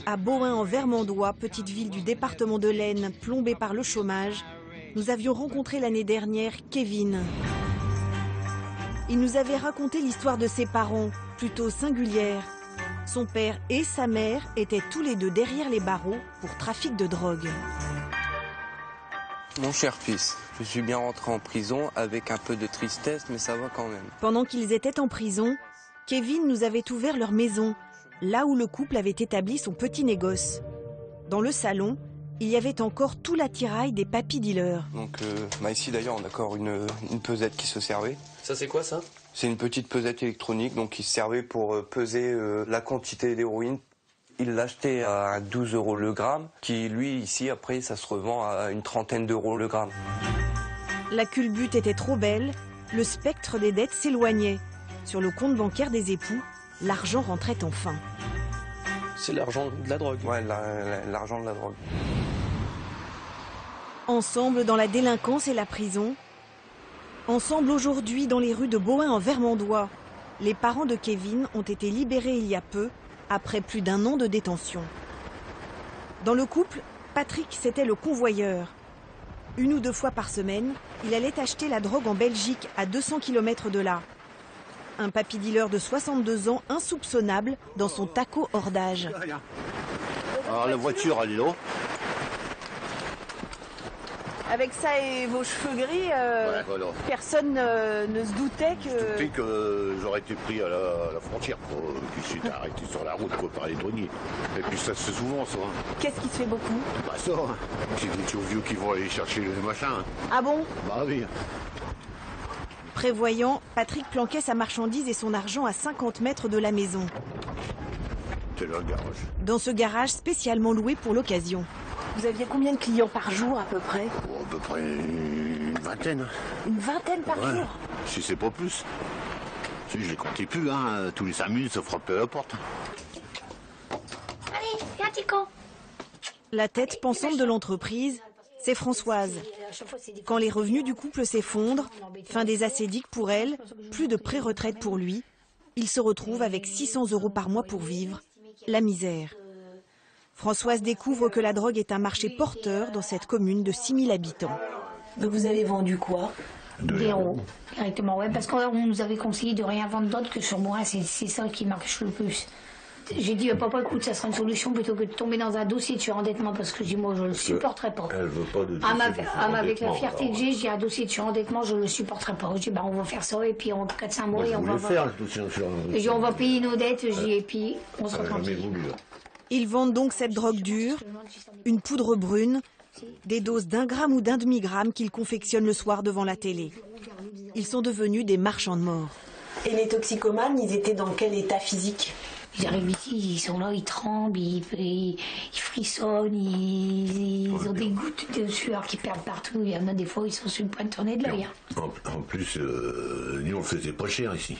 À Bohain en Vermandois, petite ville du département de l'Aisne, plombée par le chômage, nous avions rencontré l'année dernière Kevin. Il nous avait raconté l'histoire de ses parents, plutôt singulière. Son père et sa mère étaient tous les deux derrière les barreaux pour trafic de drogue. Mon cher fils, je suis bien rentré en prison avec un peu de tristesse, mais ça va quand même. Pendant qu'ils étaient en prison, Kevin nous avait ouvert leur maison, là où le couple avait établi son petit négoce. Dans le salon, il y avait encore tout l'attirail des papy dealers. Donc ici d'ailleurs on a encore une pesette qui se servait. Ça c'est quoi ça? C'est une petite pesette électronique donc qui servait pour peser la quantité d'héroïne. Il l'achetait à 12 € le gramme, qui lui ici après ça se revend à une trentaine d'euros le gramme. La culbute était trop belle, le spectre des dettes s'éloignait. Sur le compte bancaire des époux, l'argent rentrait enfin. C'est l'argent de la drogue. Ouais, l'argent de la drogue. Ensemble dans la délinquance et la prison. Ensemble aujourd'hui dans les rues de Bohain en Vermandois. Les parents de Kevin ont été libérés il y a peu, après plus d'1 an de détention. Dans le couple, Patrick, c'était le convoyeur. 1 ou 2 fois par semaine, il allait acheter la drogue en Belgique, à 200 km de là. Un papy dealer de 62 ans insoupçonnable dans son taco hors d'âge. Alors la voiture, elle est là. Avec ça et vos cheveux gris, Ouais, voilà. personne ne se doutait que... Je doutais que j'aurais été pris à la frontière, quoi. Puis j'étais arrêté sur la route, quoi, par les douaniers. Et puis ça se fait souvent, ça. Qu'est-ce qui se fait beaucoup? Bah ça, hein. C'est des petits vieux qui vont aller chercher le machin. Ah bon? Bah oui. Prévoyant, Patrick planquait sa marchandise et son argent à 50 mètres de la maison. C'est là le garage. Dans ce garage spécialement loué pour l'occasion. Vous aviez combien de clients par jour à peu près? Oh, à peu près une vingtaine. Une vingtaine par jour? Si c'est pas plus. Si je les comptais plus, hein. Tous les 5 minutes, ça frappait à la porte. Allez, viens, Tico. La tête pensante de l'entreprise, c'est Françoise. Quand les revenus du couple s'effondrent, fin des assédiques pour elle, plus de pré-retraite pour lui, il se retrouve avec 600 € par mois pour vivre. La misère. Françoise découvre que la drogue est un marché porteur dans cette commune de 6000 habitants. Donc vous avez vendu quoi? Des héros, directement, ouais, parce qu'on nous avait conseillé de rien vendre d'autre que sur moi, c'est ça qui marche le plus. J'ai dit à papa, écoute, ça sera une solution plutôt que de tomber dans un dossier de surendettement, parce que je dis, moi, je le supporterai pas. Elle veut pas de Avec la fierté que j'ai, je dis, un dossier de surendettement, je le supporterai pas. Je dis, bah, on va faire ça, et puis en 4-5 mois, et on va voir. Je dis, on va payer nos dettes, je dis, et puis on sera tranquille. Ils vendent donc cette drogue dure, une poudre brune, des doses d'1 gramme ou d'1 demi-gramme qu'ils confectionnent le soir devant la télé. Ils sont devenus des marchands de mort. Et les toxicomanes, ils étaient dans quel état physique? Ils arrivent ici, ils sont là, ils tremblent, ils frissonnent, ils ont des gouttes de sueur qui perdent partout. Il y en a des fois, ils sont sur le point de tourner de l'œil. En plus, nous, on le faisait pas cher ici.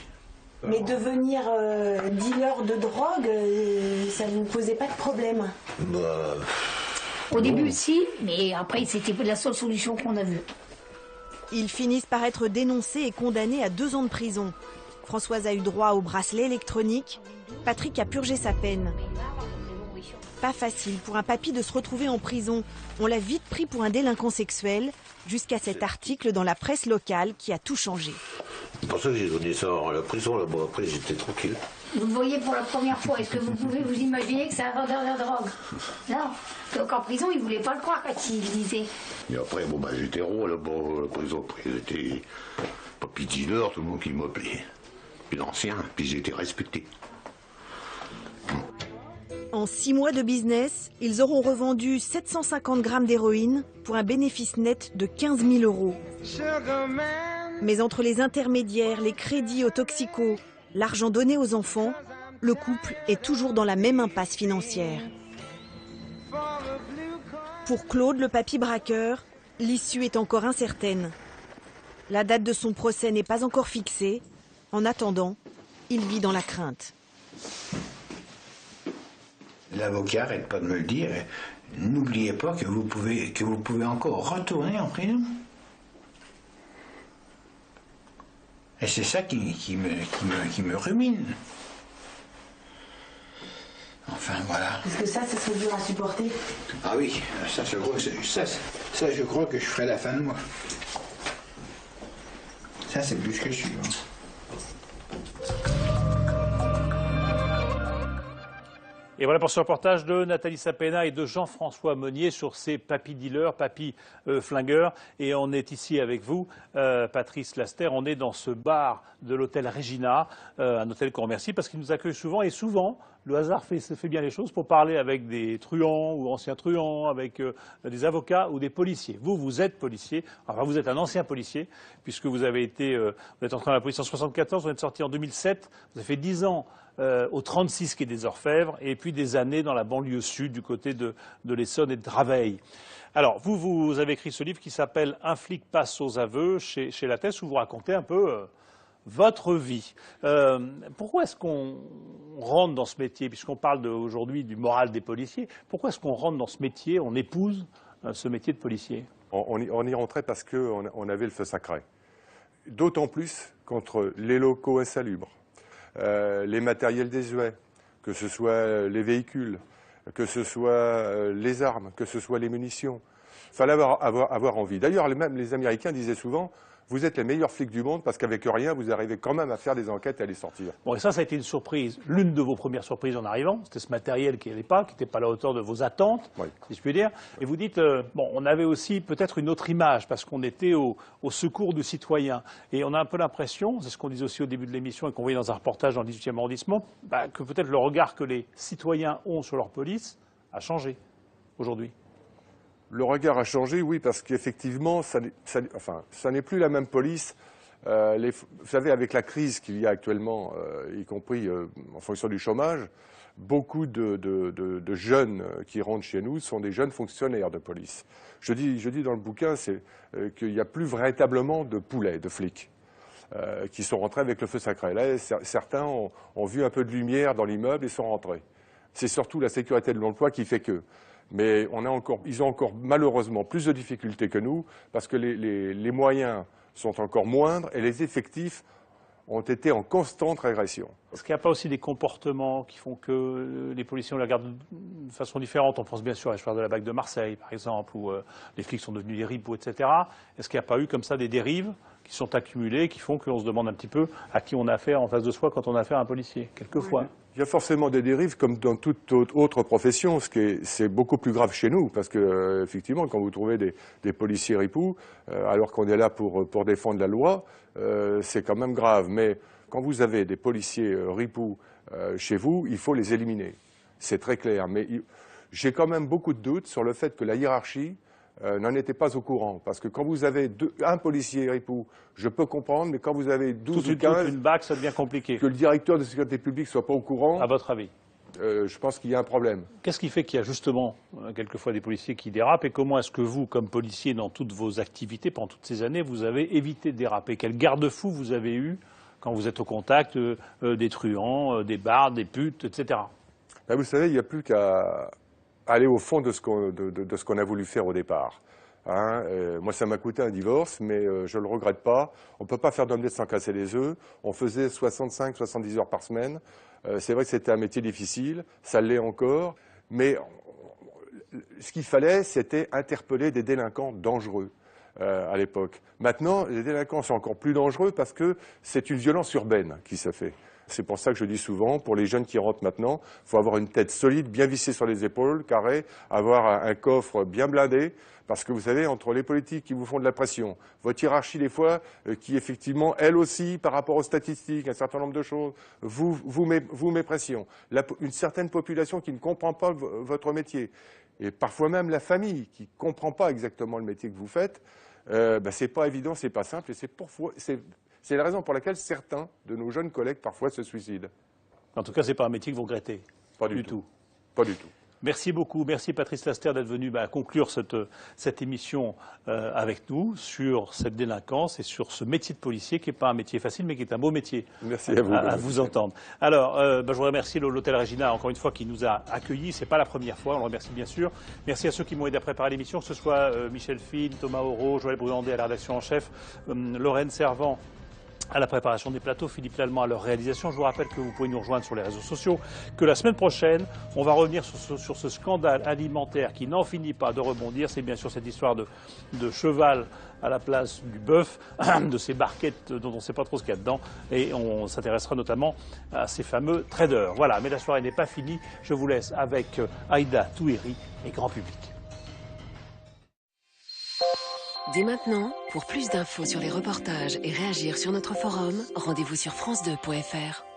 Mais devenir dealer de drogue, ça ne vous posait pas de problème? Bah, Au début, si, mais après, c'était la seule solution qu'on a vue. Ils finissent par être dénoncés et condamnés à 2 ans de prison. Françoise a eu droit au bracelet électronique. Patrick a purgé sa peine. Pas facile pour un papy de se retrouver en prison. On l'a vite pris pour un délinquant sexuel, jusqu'à cet article dans la presse locale qui a tout changé. c'est pour ça que j'ai donné ça à la prison, là-bas. Après, j'étais tranquille. Vous le voyez pour la première fois. Est-ce que vous pouvez vous imaginer que c'est un vendeur de drogue? Non. Donc en prison, ils ne voulaient pas le croire quand il disait. Et après, bon, bah, j'étais rond là-bas, à la prison. Après, j'étais papy dealer, tout le monde qui m'appelait. Puis l'ancien, puis j'ai été respecté. En 6 mois de business, ils auront revendu 750 grammes d'héroïne pour un bénéfice net de 15 000 €. Mais entre les intermédiaires, les crédits aux toxicos, l'argent donné aux enfants, le couple est toujours dans la même impasse financière. Pour Claude, le papy braqueur, l'issue est encore incertaine. La date de son procès n'est pas encore fixée. En attendant, il vit dans la crainte. L'avocat n'arrête pas de me le dire. N'oubliez pas que vous pouvez encore retourner en prison. Et c'est ça qui me rumine. Enfin, voilà. Est-ce que ça serait dur à supporter? Ah oui, ça je crois que je ferai la fin de mois. Ça, c'est plus que sûr. Et voilà pour ce reportage de Nathalie Sapena et de Jean-François Monnier sur ces papy dealers, papy flingueurs. Et on est ici avec vous, Patrice Laster. On est dans ce bar de l'hôtel Regina, un hôtel qu'on remercie parce qu'il nous accueille souvent. Et souvent, le hasard fait bien les choses pour parler avec des truands ou anciens truands, avec des avocats ou des policiers. Vous êtes policier, enfin vous êtes un ancien policier, puisque vous avez été, vous êtes entré dans la police en 1974, vous êtes sorti en 2007, vous avez fait 10 ans au 36 quai des Orfèvres, et puis des années dans la banlieue sud, du côté de l'Essonne et de Draveil. Alors, vous avez écrit ce livre qui s'appelle « Un flic passe aux aveux » chez Lattès, où vous racontez un peu votre vie. Pourquoi est-ce qu'on rentre dans ce métier, puisqu'on parle aujourd'hui du moral des policiers, pourquoi est-ce qu'on rentre dans ce métier, on épouse ce métier de policier? On y rentrait parce qu'on avait le feu sacré. D'autant plus contre les locaux insalubres. Les matériels désuets, que ce soit les véhicules, que ce soit les armes, que ce soit les munitions. Il fallait avoir envie. D'ailleurs, même les Américains disaient souvent « Vous êtes les meilleurs flics du monde parce qu'avec rien, vous arrivez quand même à faire des enquêtes et à les sortir. » Bon, et ça a été une surprise, l'une de vos premières surprises en arrivant. C'était ce matériel qui n'était pas à la hauteur de vos attentes, si je puis dire. Et vous dites, bon, on avait aussi peut-être une autre image parce qu'on était au secours du citoyen. Et on a un peu l'impression, c'est ce qu'on disait aussi au début de l'émission et qu'on voyait dans un reportage dans le 18e arrondissement, que peut-être le regard que les citoyens ont sur leur police a changé aujourd'hui. Le regard a changé, oui, parce qu'effectivement, ça n'est plus la même police. Vous savez, avec la crise qu'il y a actuellement, y compris en fonction du chômage, beaucoup de jeunes qui rentrent chez nous sont des jeunes fonctionnaires de police. Je dis dans le bouquin qu'il n'y a plus véritablement de poulets, de flics, qui sont rentrés avec le feu sacré. Là, certains ont vu un peu de lumière dans l'immeuble et sont rentrés. C'est surtout la sécurité de l'emploi qui fait que. Mais ils ont encore malheureusement plus de difficultés que nous parce que les moyens sont encore moindres et les effectifs ont été en constante régression. Est-ce qu'il n'y a pas aussi des comportements qui font que les policiers les regardent de façon différente? On pense bien sûr à l'histoire de la BAC de Marseille, par exemple, où les flics sont devenus des ripoux, etc. Est-ce qu'il n'y a pas eu comme ça des dérives qui sont accumulées, qui font qu'on se demande un petit peu à qui on a affaire en face de soi quand on a affaire à un policier, quelquefois. Oui. Il y a forcément des dérives comme dans toute autre profession, c'est beaucoup plus grave chez nous, parce que effectivement, quand vous trouvez des policiers ripoux, alors qu'on est là pour défendre la loi, c'est quand même grave. Mais quand vous avez des policiers ripoux chez vous, il faut les éliminer. C'est très clair. Mais j'ai quand même beaucoup de doutes sur le fait que la hiérarchie n'en était pas au courant. Parce que quand vous avez un policier ripoux, je peux comprendre, mais quand vous avez 12 ou 15... une BAC, ça devient compliqué. Que le directeur de sécurité publique ne soit pas au courant... À votre avis? Je pense qu'il y a un problème. Qu'est-ce qui fait qu'il y a justement quelquefois des policiers qui dérapent, et comment est-ce que vous, comme policier, dans toutes vos activités, pendant toutes ces années, vous avez évité de déraper? Quel garde-fou vous avez eu quand vous êtes au contact des truands, des bardes, des putes, etc. Ben, vous savez, il n'y a plus qu'à aller au fond de ce qu'on a voulu faire au départ. Hein, moi, ça m'a coûté un divorce, mais je ne le regrette pas. On ne peut pas faire d'omelette sans casser les œufs. On faisait 65-70 heures par semaine. C'est vrai que c'était un métier difficile, ça l'est encore, mais ce qu'il fallait, c'était interpeller des délinquants dangereux à l'époque. Maintenant, les délinquants sont encore plus dangereux parce que c'est une violence urbaine qui se fait. C'est pour ça que je dis souvent, pour les jeunes qui rentrent maintenant, il faut avoir une tête solide, bien vissée sur les épaules, carré, avoir un coffre bien blindé, parce que vous savez, entre les politiques qui vous font de la pression, votre hiérarchie des fois, qui effectivement, elle aussi, par rapport aux statistiques, un certain nombre de choses, vous met pression. Une certaine population qui ne comprend pas votre métier, et parfois même la famille qui ne comprend pas exactement le métier que vous faites, c'est pas évident, c'est pas simple, et c'est la raison pour laquelle certains de nos jeunes collègues parfois se suicident. En tout cas, ce n'est pas un métier que vous regrettez. Pas du tout. Pas du tout. Merci beaucoup. Merci Patrice Laster d'être venu conclure cette émission avec nous sur cette délinquance et sur ce métier de policier qui n'est pas un métier facile mais qui est un beau métier. Merci à vous. À vous entendre. Alors, je vous remercie l'Hôtel Regina encore une fois qui nous a accueillis. Ce n'est pas la première fois, on le remercie bien sûr. Merci à ceux qui m'ont aidé à préparer l'émission, que ce soit Michel Fine, Thomas Auro, Joël Bruandé à la rédaction en chef, Lorraine Servant à la préparation des plateaux, Philippe Lallemand à leur réalisation. Je vous rappelle que vous pouvez nous rejoindre sur les réseaux sociaux, que la semaine prochaine, on va revenir sur ce scandale alimentaire qui n'en finit pas de rebondir. C'est bien sûr cette histoire de cheval à la place du bœuf, de ces barquettes dont on ne sait pas trop ce qu'il y a dedans. Et on s'intéressera notamment à ces fameux traders. Voilà, mais la soirée n'est pas finie. Je vous laisse avec Aïda Touéry et Grand Public. Dès maintenant, pour plus d'infos sur les reportages et réagir sur notre forum, rendez-vous sur france2.fr.